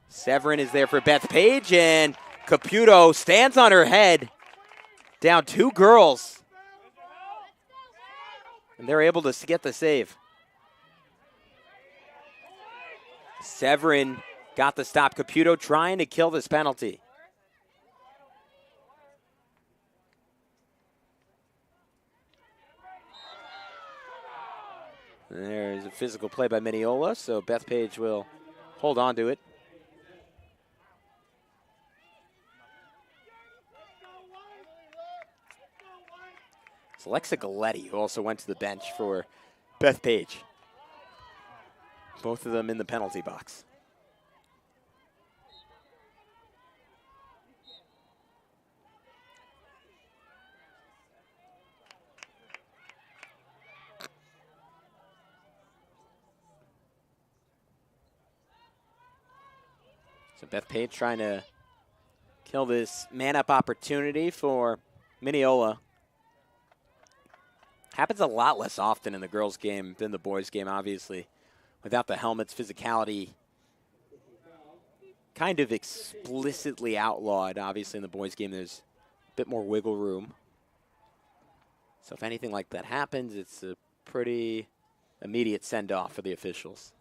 Severin is there for Bethpage, and Caputo stands on her head. Down 2 girls. And they're able to get the save. Severin got the stop. Caputo trying to kill this penalty. There's a physical play by Mineola, so Bethpage will hold on to it. It's Alexa Galletti, who also went to the bench for Bethpage. Both of them in the penalty box. So Bethpage trying to kill this man-up opportunity for Mineola. Happens a lot less often in the girls' game than the boys' game, obviously. Without the helmets, physicality kind of explicitly outlawed. Obviously, in the boys' game, there's a bit more wiggle room. So if anything like that happens, it's a pretty immediate send-off for the officials.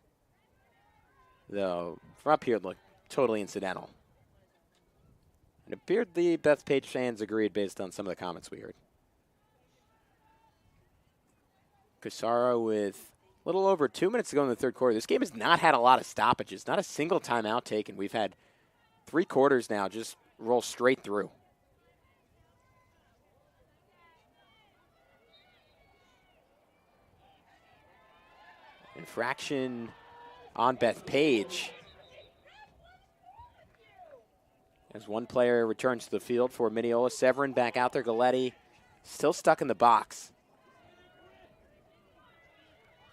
Though, from up here, it looked totally incidental. And it appeared the Bethpage fans agreed based on some of the comments we heard. Casaro with a little over 2 minutes to go in the third quarter. This game has not had a lot of stoppages, not a single timeout taken. We've had 3 quarters now just roll straight through. Infraction on Bethpage. As one player returns to the field for Mineola. Severin back out there. Galletti still stuck in the box.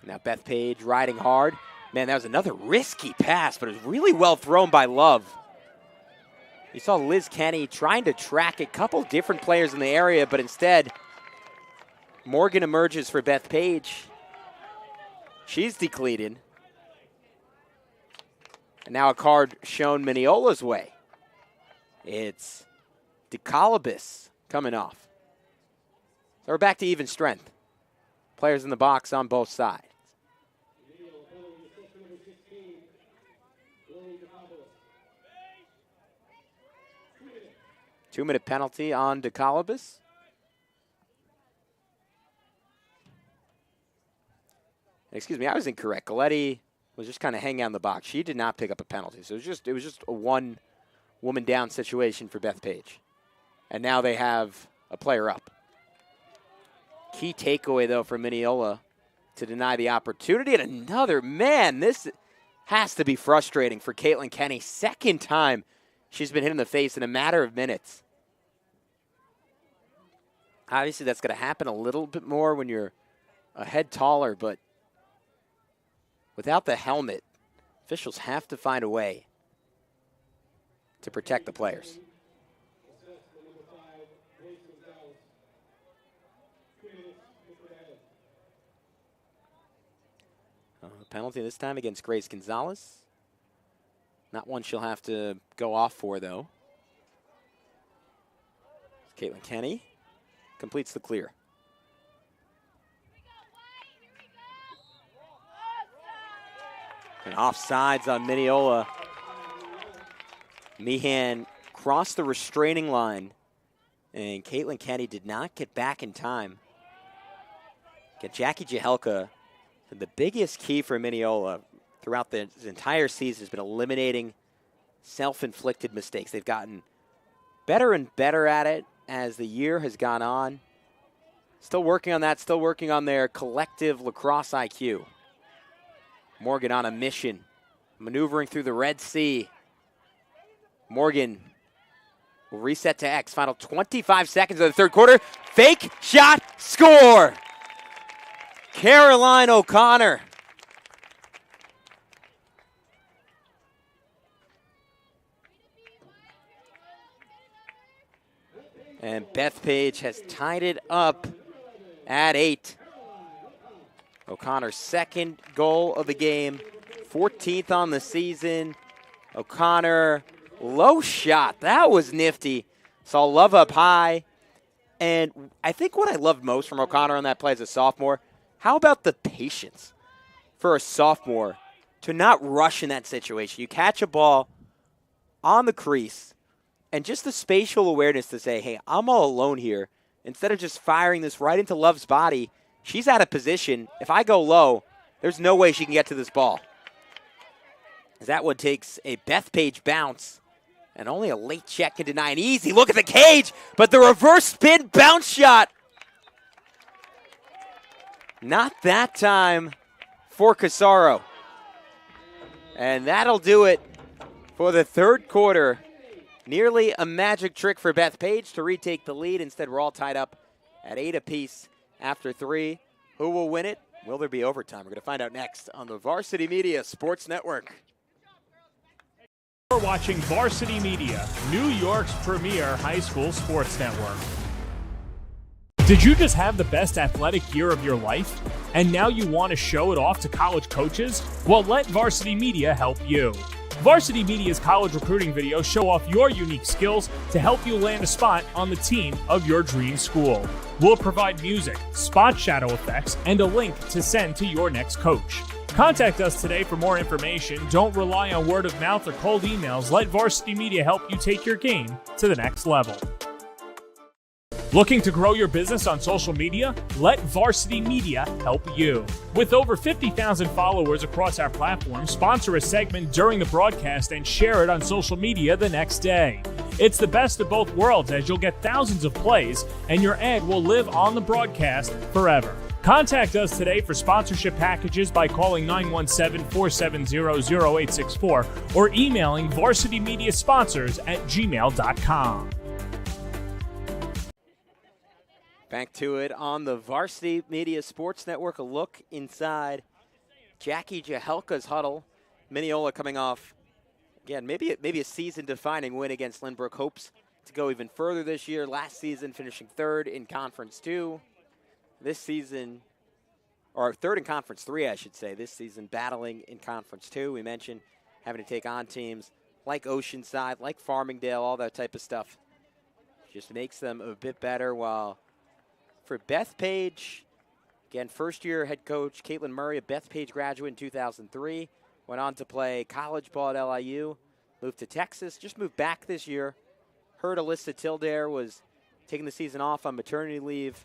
Now Bethpage riding hard. Man, that was another risky pass, but it was really well thrown by Love. You saw Liz Kenny trying to track a couple different players in the area, but instead, Morgan emerges for Bethpage. She's decleated. And now a card shown Mineola's way. It's DeColibus coming off. So we're back to even strength. Players in the box on both sides. Two-minute penalty on DeColibus. Excuse me, I was incorrect. Galletti was just kind of hanging out in the box. She did not pick up a penalty. So it was just a one-woman down situation for Bethpage. And now they have a player up. Key takeaway, though, for Mineola to deny the opportunity. And another, man, this has to be frustrating for Caitlin Kenny. Second time she's been hit in the face in a matter of minutes. Obviously, that's going to happen a little bit more when you're a head taller, but without the helmet, officials have to find a way to protect the players. Penalty this time against Grace Gonzalez. Not one she'll have to go off for, though. Caitlin Kenny completes the clear. And offsides on Mineola. Meehan crossed the restraining line, and Caitlin Kenny did not get back in time. Get Jackie Jahelka. The biggest key for Mineola throughout the entire season has been eliminating self-inflicted mistakes. They've gotten better and better at it as the year has gone on. Still working on that, still working on their collective lacrosse IQ. Morgan on a mission, maneuvering through the Red Sea. Morgan will reset to X. Final 25 seconds of the third quarter. Fake shot, score! Caroline O'Connor. And Bethpage has tied it up at 8. O'Connor's second goal of the game, 14th on the season. O'Connor, low shot. That was nifty. Saw love up high. And I think what I loved most from O'Connor on that play as a sophomore, how about the patience for a sophomore to not rush in that situation? You catch a ball on the crease, and just the spatial awareness to say, hey, I'm all alone here. Instead of just firing this right into Love's body, she's out of position. If I go low, there's no way she can get to this ball. That one takes a Bethpage bounce, and only a late check can deny an easy look at the cage, but the reverse spin bounce shot. Not that time for Casaro. And that'll do it for the third quarter. Nearly a magic trick for Bethpage to retake the lead. Instead, we're all tied up at 8 apiece after 3. Who will win it? Will there be overtime? We're going to find out next on the Varsity Media Sports Network. You're watching Varsity Media, New York's premier high school sports network. Did you just have the best athletic year of your life? And now you want to show it off to college coaches? Well, let Varsity Media help you. Varsity Media's college recruiting videos show off your unique skills to help you land a spot on the team of your dream school. We'll provide music, spot shadow effects, and a link to send to your next coach. Contact us today for more information. Don't rely on word of mouth or cold emails. Let Varsity Media help you take your game to the next level. Looking to grow your business on social media? Let Varsity Media help you. With over 50,000 followers across our platform, sponsor a segment during the broadcast and share it on social media the next day. It's the best of both worlds, as you'll get thousands of plays and your ad will live on the broadcast forever. Contact us today for sponsorship packages by calling 917-470-0864 or emailing varsitymediasponsors@gmail.com. Back to it on the Varsity Media Sports Network. A look inside Jackie Jahelka's huddle. Mineola coming off, again, maybe a season-defining win against Lynbrook. Hopes to go even further this year. Last season finishing third in Conference 2. This season, or third in Conference 3, I should say. This season battling in Conference 2. We mentioned having to take on teams like Oceanside, like Farmingdale, all that type of stuff. Just makes them a bit better. While for Bethpage, again, first-year head coach Caitlin Murray, a Bethpage graduate in 2003, went on to play college ball at LIU, moved to Texas, just moved back this year. Heard Alyssa Tildare was taking the season off on maternity leave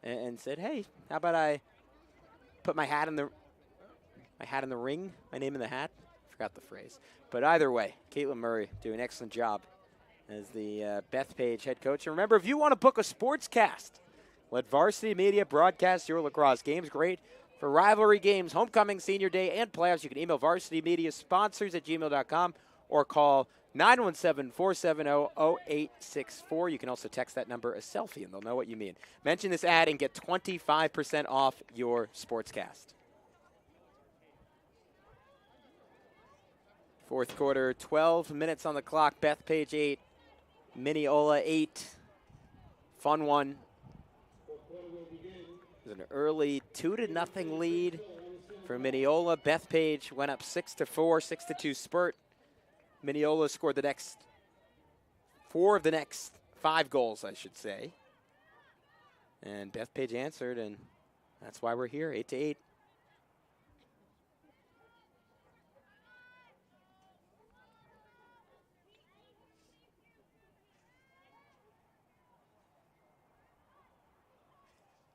and said, hey, how about I put my hat in the ring, my name in the hat? Forgot the phrase. But either way, Caitlin Murray doing an excellent job as the Bethpage head coach. And remember, if you want to book a sportscast, let Varsity Media broadcast your lacrosse games. Great for rivalry games, homecoming, senior day, and playoffs. You can email varsitymediasponsors@gmail.com or call 917-470-0864. You can also text that number a selfie, and they'll know what you mean. Mention this ad and get 25% off your sportscast. Fourth quarter, 12 minutes on the clock. Bethpage 8, Mineola 8. Fun one. It was an early 2-0 lead for Mineola. Bethpage went up 6-4, 6-2 spurt. Mineola scored the next 4 of the next 5 goals, I should say. And Bethpage answered, and that's why we're here, 8-8.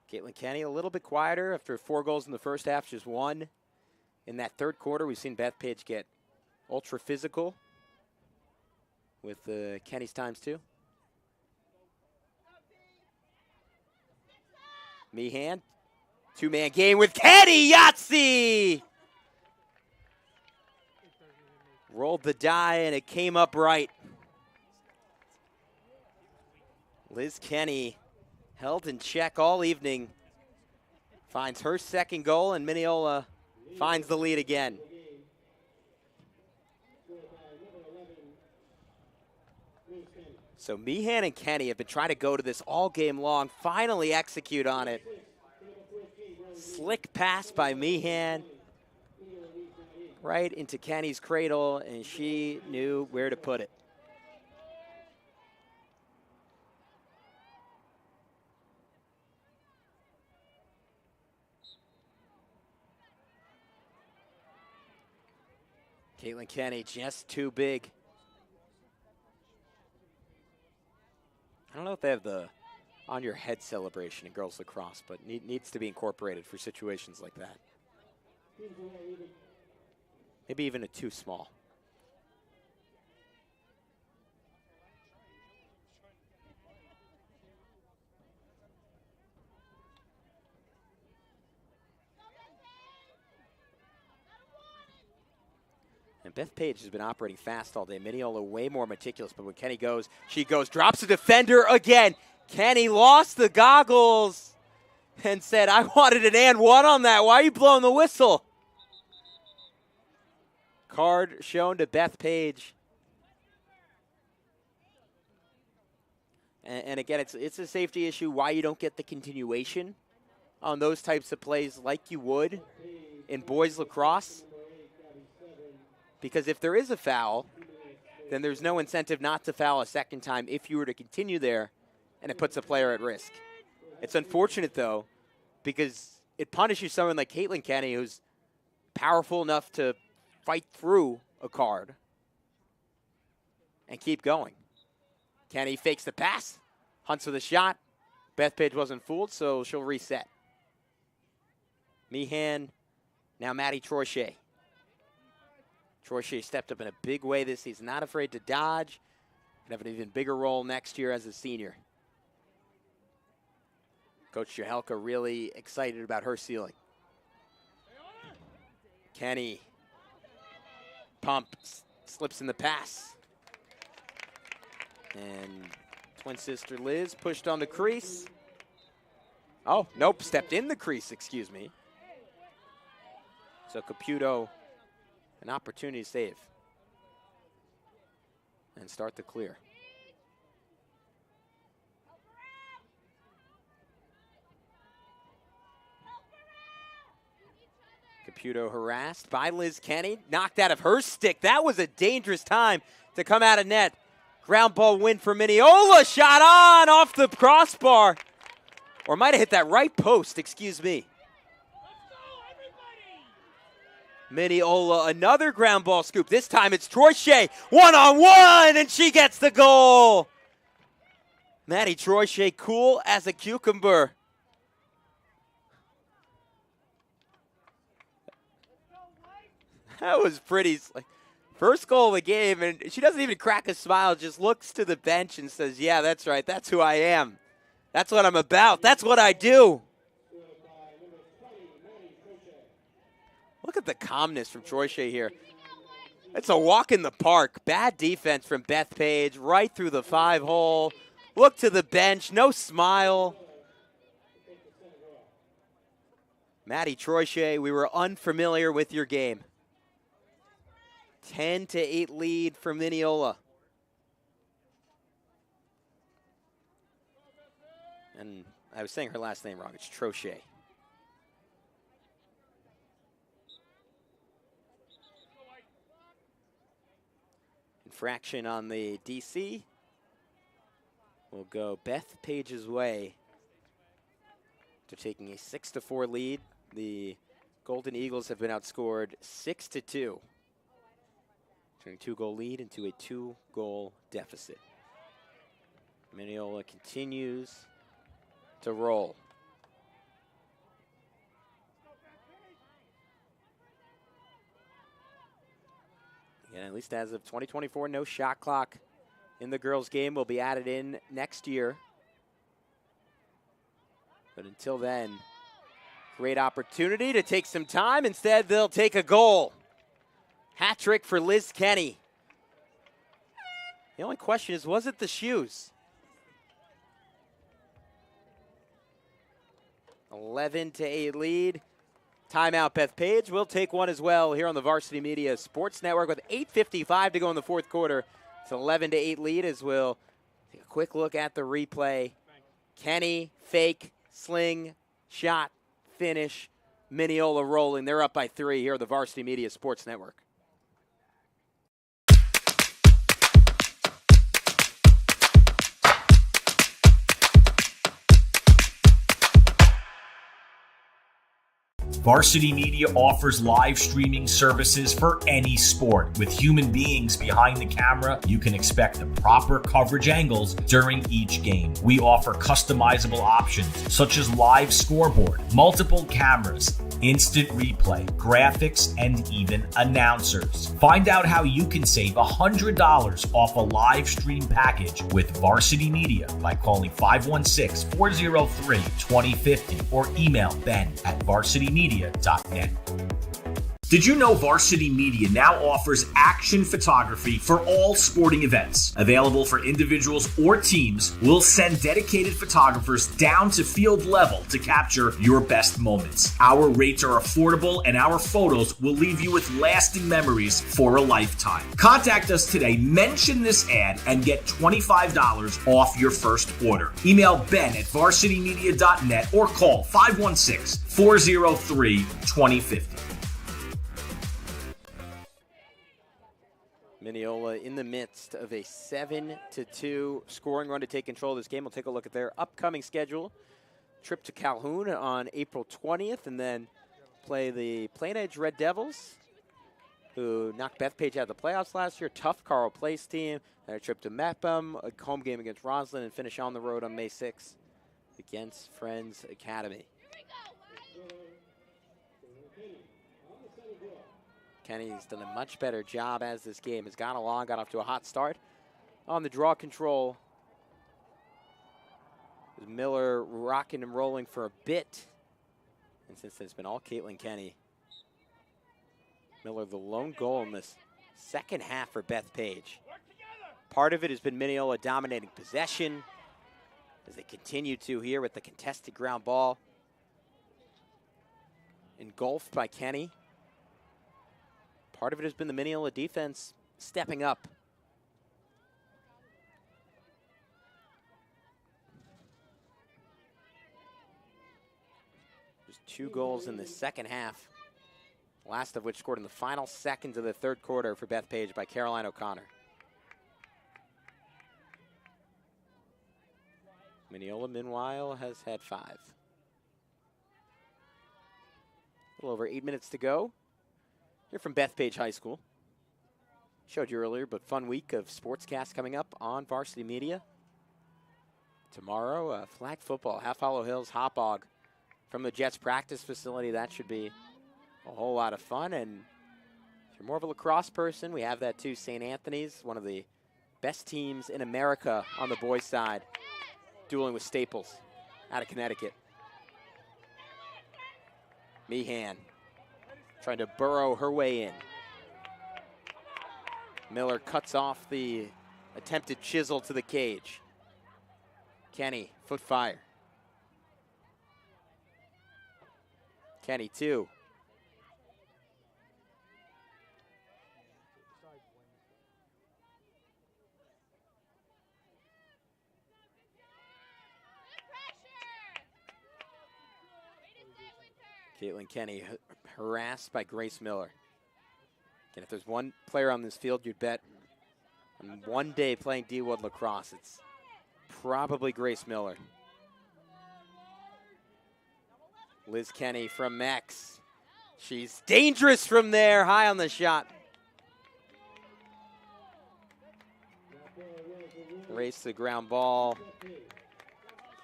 Caitlin Kenny a little bit quieter after 4 goals in the first half, just 1 in that third quarter. We've seen Bethpage get ultra physical with Kenny's times 2. Meehan, 2-man game with Kenny Yahtzee! Rolled the die and it came up right. Liz Kenny held in check all evening. Finds her second goal, and Mineola finds the lead again. So Meehan and Kenny have been trying to go to this all game long, finally execute on it. Slick pass by Meehan. right into Kenny's cradle, and she knew where to put it. Caitlin Kenny just too big. I don't know if they have the on your head celebration in girls lacrosse, but needs to be incorporated for situations like that. Maybe even a too small. And Bethpage has been operating fast all day. Mineola way more meticulous, but when Kenny goes, she goes, drops a defender again. Kenny lost the goggles and said, I wanted an and one on that. Why are you blowing the whistle? Card shown to Bethpage. And again, it's a safety issue why you don't get the continuation on those types of plays like you would in boys lacrosse. Because if there is a foul, then there's no incentive not to foul a second time if you were to continue there, and it puts a player at risk. It's unfortunate, though, because it punishes someone like Caitlin Kenny, who's powerful enough to fight through a card and keep going. Kenny fakes the pass, hunts for the shot. Bethpage wasn't fooled, so she'll reset. Meehan, now Maddie Trochet. Trochet stepped up in a big way this season. Not afraid to dodge. Can have an even bigger role next year as a senior. Coach Jahelka really excited about her ceiling. Kenny. Pump. Slips in the pass. And twin sister Liz pushed on the crease. Oh, nope. Stepped in the crease, excuse me. So Caputo, an opportunity to save and start the clear. Caputo harassed by Liz Kenny, knocked out of her stick. That was a dangerous time to come out of net. Ground ball win for Mineola, shot on off the crossbar. Or might have hit that right post, excuse me. Mineola, another ground ball scoop. This time it's Trochet, one-on-one, and she gets the goal. Maddie Trochet, cool as a cucumber. That was pretty. First goal of the game, and she doesn't even crack a smile, just looks to the bench and says, yeah, that's right, that's who I am. That's what I'm about. That's what I do. Look at the calmness from Trochet here. It's a walk in the park. Bad defense from Bethpage, right through the 5-hole. Look to the bench, no smile. Maddie Trochet, we were unfamiliar with your game. 10-8 lead for Mineola. And I was saying her last name wrong. It's Trochet. Infraction on the DC. Will go Bethpage's way to taking a 6-4 lead. The Golden Eagles have been outscored 6-2. Turning a 2-goal lead into a 2-goal deficit. Mineola continues to roll. And at least as of 2024, no shot clock in the girls' game will be added in next year. But until then, great opportunity to take some time. Instead, they'll take a goal. Hat trick for Liz Kenny. The only question is, was it the shoes? 11-8 lead. Timeout, Bethpage. We'll take one as well here on the Varsity Media Sports Network with 8:55 to go in the fourth quarter. It's 11-8 lead as we'll take a quick look at the replay. Kenny, fake, sling, shot, finish. Mineola rolling. They're up by 3 here at the Varsity Media Sports Network. Varsity Media offers live streaming services for any sport. With human beings behind the camera, you can expect the proper coverage angles during each game. We offer customizable options such as live scoreboard, multiple cameras, instant replay, graphics, and even announcers. Find out how you can save $100 off a live stream package with Varsity Media by calling 516-403-2050 or email ben@varsitymedia.net. Did you know Varsity Media now offers action photography for all sporting events? Available for individuals or teams, we'll send dedicated photographers down to field level to capture your best moments. Our rates are affordable and our photos will leave you with lasting memories for a lifetime. Contact us today, mention this ad, and get $25 off your first order. Email ben@varsitymedia.net or call 516-403-2050. Mineola in the midst of a 7-2 scoring run to take control of this game. We'll take a look at their upcoming schedule. Trip to Calhoun on April 20th, and then play the Plain Edge Red Devils, who knocked Bethpage out of the playoffs last year. Tough Carl Place team. Then a trip to Mepham, a home game against Roslyn, and finish on the road on May 6th against Friends Academy. Kenny's done a much better job as this game has gone along, got off to a hot start. On the draw control, Miller rocking and rolling for a bit. And since it's been all Caitlin Kenny, Miller the lone goal in this second half for Bethpage. Part of it has been Mineola dominating possession as they continue to here with the contested ground ball. Engulfed by Kenny. Part of it has been the Mineola defense stepping up. There's 2 goals in the second half, last of which scored in the final seconds of the third quarter for Bethpage by Caroline O'Connor. Mineola, meanwhile, has had 5. A little over 8 minutes to go. Here from Bethpage High School. Showed you earlier, but fun week of SPORTSCAST coming up on Varsity Media. Tomorrow, flag football, Half Hollow Hills Hot Dog from the Jets practice facility. That should be a whole lot of fun. And if you're more of a lacrosse person, we have that too. St. Anthony's, one of the best teams in America on the boys' side, dueling with Staples out of Connecticut. Meehan trying to burrow her way in. Miller cuts off the attempted chisel to the cage. Kenny, foot fire. Kenny, 2. Caitlin Kenny harassed by Grace Miller. And if there's one player on this field you'd bet on one day playing D-Wood lacrosse, it's probably Grace Miller. Liz Kenny from Mex. She's dangerous from there, high on the shot. Race to the ground ball.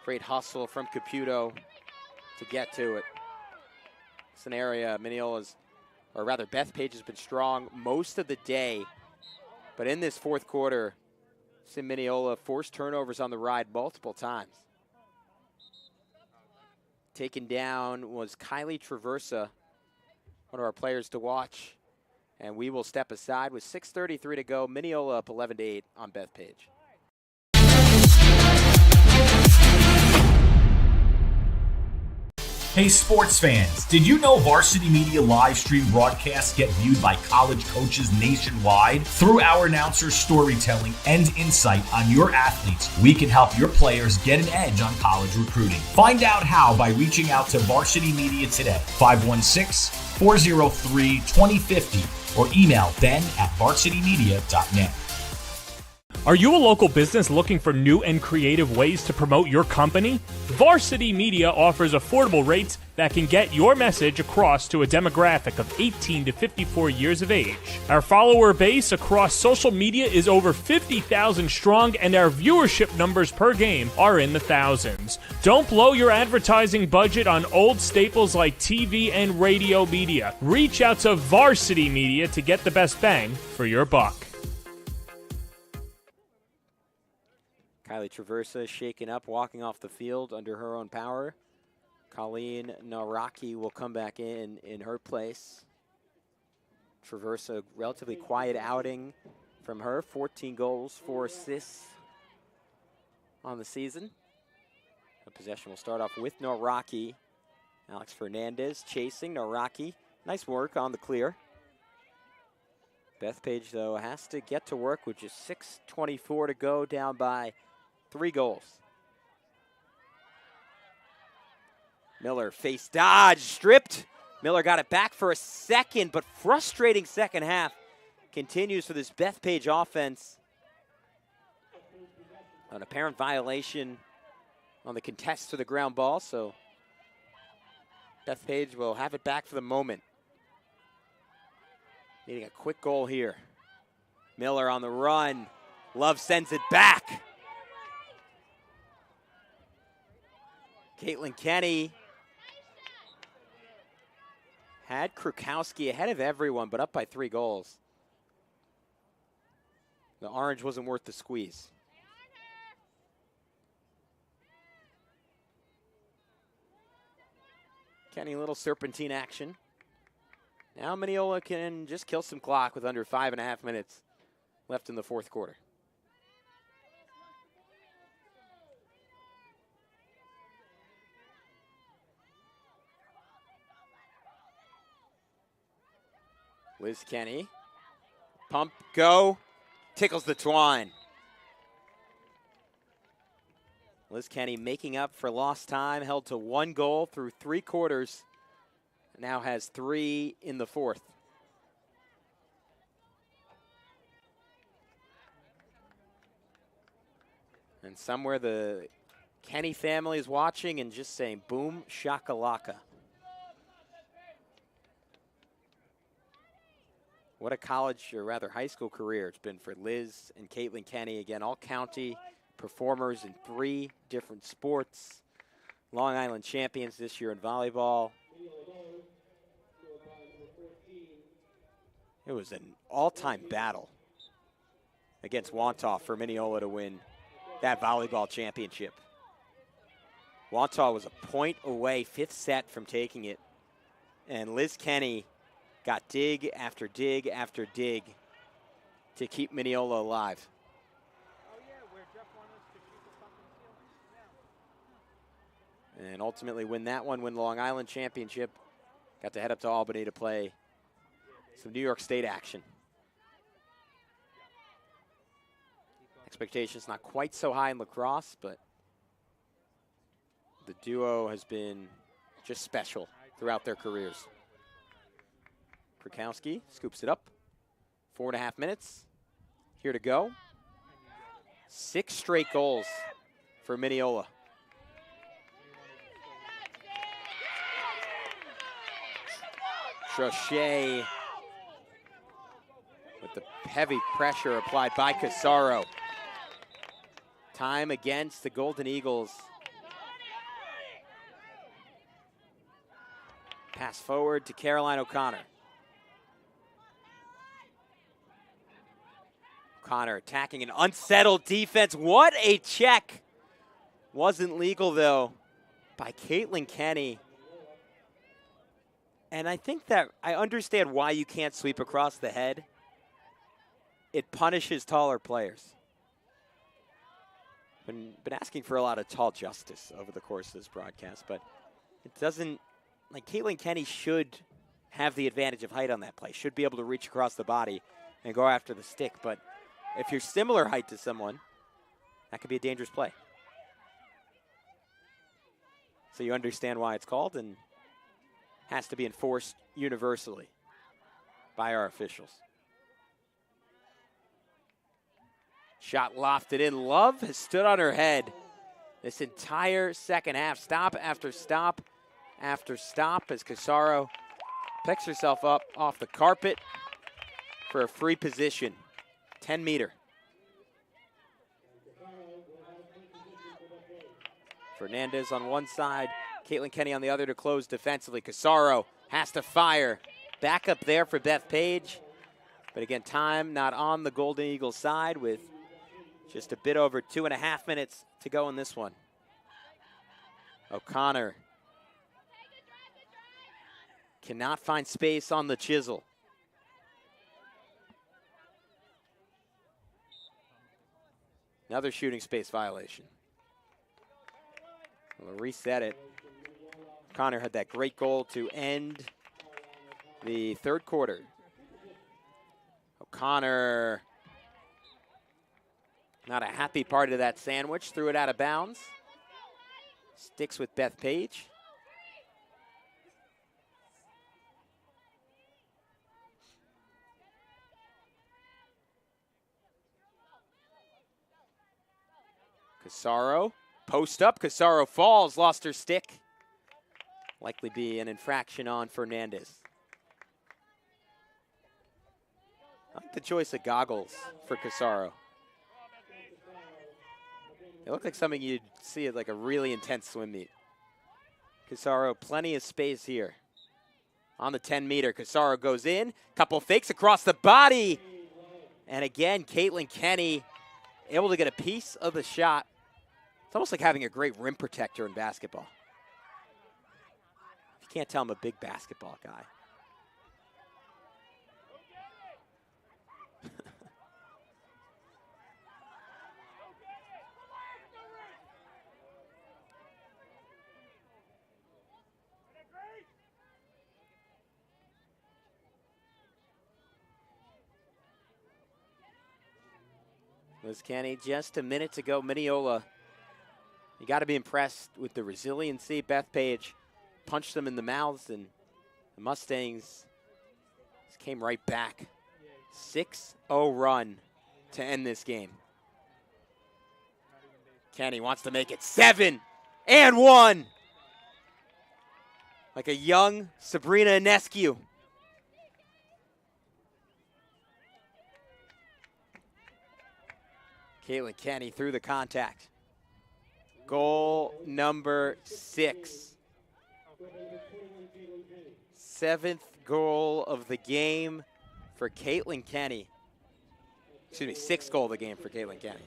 Great hustle from Caputo to get to it. It's an area Mineola's, or rather Bethpage has been strong most of the day. But in this fourth quarter, Mineola forced turnovers on the ride multiple times. Taken down was Kylie Traversa, one of our players to watch. And we will step aside with 6:33 to go. Mineola up 11-8 on Bethpage. Hey sports fans, did you know Varsity Media live stream broadcasts get viewed by college coaches nationwide? Through our announcers' storytelling and insight on your athletes, we can help your players get an edge on college recruiting. Find out how by reaching out to Varsity Media today, 516-403-2050, or email ben@varsitymedia.net. Are you a local business looking for new and creative ways to promote your company? Varsity Media offers affordable rates that can get your message across to a demographic of 18 to 54 years of age. Our follower base across social media is over 50,000 strong, and our viewership numbers per game are in the thousands. Don't blow your advertising budget on old staples like TV and radio media. Reach out to Varsity Media to get the best bang for your buck. Kylie Traversa shaken up, walking off the field under her own power. Colleen Naraki will come back in her place. Traversa, relatively quiet outing from her. 14 goals, 4 assists on the season. The possession will start off with Naraki. Alex Fernandez chasing Naraki. Nice work on the clear. Bethpage, though, has to get to work with just 6:24 to go, down by 3 goals. Miller face dodge, stripped. Miller got it back for a second, but frustrating second half continues for this Bethpage offense. An apparent violation on the contest to the ground ball, so Bethpage will have it back for the moment. Needing a quick goal here. Miller on the run. Love sends it back. Caitlin Kenny had Krukowski ahead of everyone, but up by 3 goals. The orange wasn't worth the squeeze. Kenny, a little serpentine action. Now Mineola can just kill some clock with under 5.5 minutes left in the 4th quarter. Liz Kenny, pump, go, tickles the twine. Liz Kenny making up for lost time, held to 1 goal through 3 quarters, now has 3 in the 4th. And somewhere the Kenny family is watching and just saying, boom, shakalaka. What a college, or rather high school career it's been for Liz and Caitlin Kenny. Again, all county performers in 3 different sports. Long Island champions this year in volleyball. It was an all-time battle against Wantagh for Mineola to win that volleyball championship. Wantagh was a point away, 5th set from taking it. And Liz Kenny got dig after dig after dig to keep Mineola alive. And ultimately win that one, win the Long Island Championship. Got to head up to Albany to play some New York State action. Expectations not quite so high in lacrosse, but the duo has been just special throughout their careers. Krukowski scoops it up. 4.5 minutes. Here to go. 6 straight goals for Mineola. Trochet with the heavy pressure applied by Casaro. Time against the Golden Eagles. Pass forward to Caroline O'Connor. O'Connor attacking an unsettled defense. What a check. Wasn't legal, though, by Caitlin Kenny. And I think that I understand why you can't sweep across the head. It punishes taller players. Been asking for a lot of tall justice over the course of this broadcast, but it doesn't, like Caitlin Kenny should have the advantage of height on that play, should be able to reach across the body and go after the stick. But if you're similar height to someone, that could be a dangerous play. So you understand why it's called and has to be enforced universally by our officials. Shot lofted in. Love has stood on her head this entire second half. Stop after stop after stop as Casaro picks herself up off the carpet for a free position. 10-meter. Fernandez on one side, Caitlin Kenny on the other to close defensively. Casaro has to fire. Back up there for Bethpage. But again, time not on the Golden Eagles side with just a bit over 2.5 minutes to go in this one. O'Connor cannot find space on the chisel. Another shooting space violation. We'll reset it. O'Connor had that great goal to end the third quarter. O'Connor, not a happy part of that sandwich, threw it out of bounds. Sticks with Bethpage. Casaro, post up, Casaro falls, lost her stick. Likely be an infraction on Fernandez. I like the choice of goggles for Casaro. They look like something you'd see at like a really intense swim meet. Casaro, plenty of space here. On the 10-meter, Casaro goes in, couple fakes across the body. And again, Caitlin Kenny able to get a piece of the shot. It's almost like having a great rim protector in basketball. You can't tell I'm a big basketball guy. Liz Kenny, just a minute to go. Mineola, you got to be impressed with the resiliency. Bethpage punched them in the mouths, and the Mustangs just came right back. 6-0 run to end this game. Kenny wants to make it 7-1. Like a young Sabrina Ionescu. Caitlin Kenny through the contact. Goal number 6. 7th goal of the game for Caitlin Kenny. Excuse me, 6th goal of the game for Caitlin Kenny.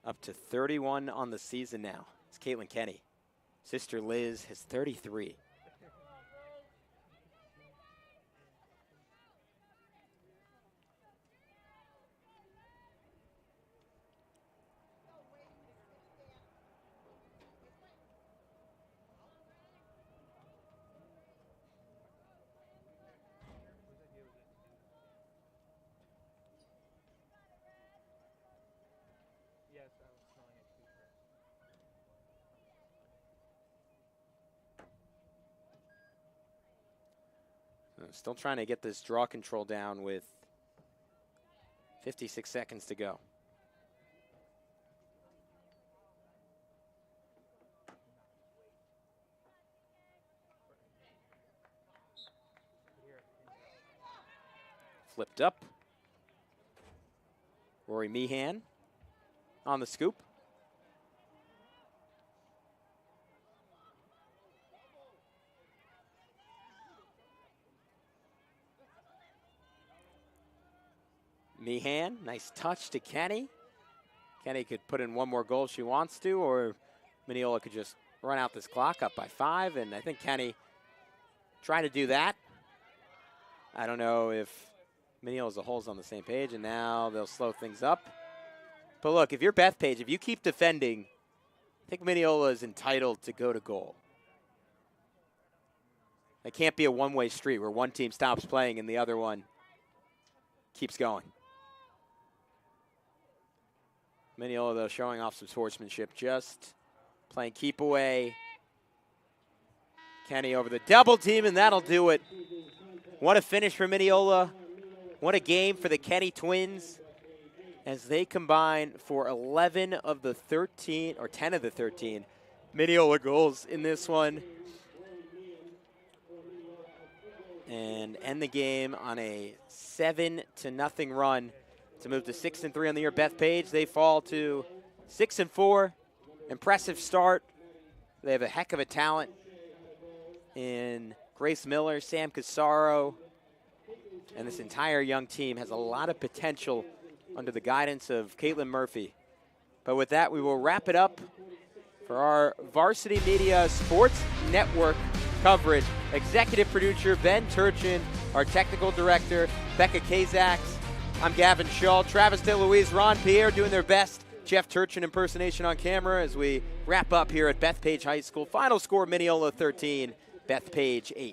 Up to 31 on the season now. It's Caitlin Kenny. Sister Liz has 33. Still trying to get this draw control down with 56 seconds to go. Flipped up. Rory Meehan on the scoop. Meehan, nice touch to Kenny. Kenny could put in one more goal if she wants to, or Mineola could just run out this clock up by 5, and I think Kenny trying to do that. I don't know if Mineola as a whole is on the same page, and now they'll slow things up. But look, if you're Bethpage, if you keep defending, I think Mineola is entitled to go to goal. It can't be a one-way street where one team stops playing and the other one keeps going. Mineola, though, showing off some sportsmanship, just playing keep away. Kenny over the double team, and that'll do it. What a finish for Mineola. What a game for the Kenny twins as they combine for 11 of the 13, or 10 of the 13 Mineola goals in this one. And end the game on a 7-0 run to move to 6-3 on the year. Bethpage, they fall to 6-4. Impressive start. They have a heck of a talent in Grace Miller, Sam Casaro, and this entire young team has a lot of potential under the guidance of Caitlin Murphy. But with that, we will wrap it up for our Varsity Media Sports Network coverage. Executive producer Ben Turchin, our technical director Becca Kazaks. I'm Gavin Shaw, Travis DeLuise, Ron Pierre doing their best Jeff Turchin impersonation on camera as we wrap up here at Bethpage High School. Final score, Mineola 13, Bethpage 8.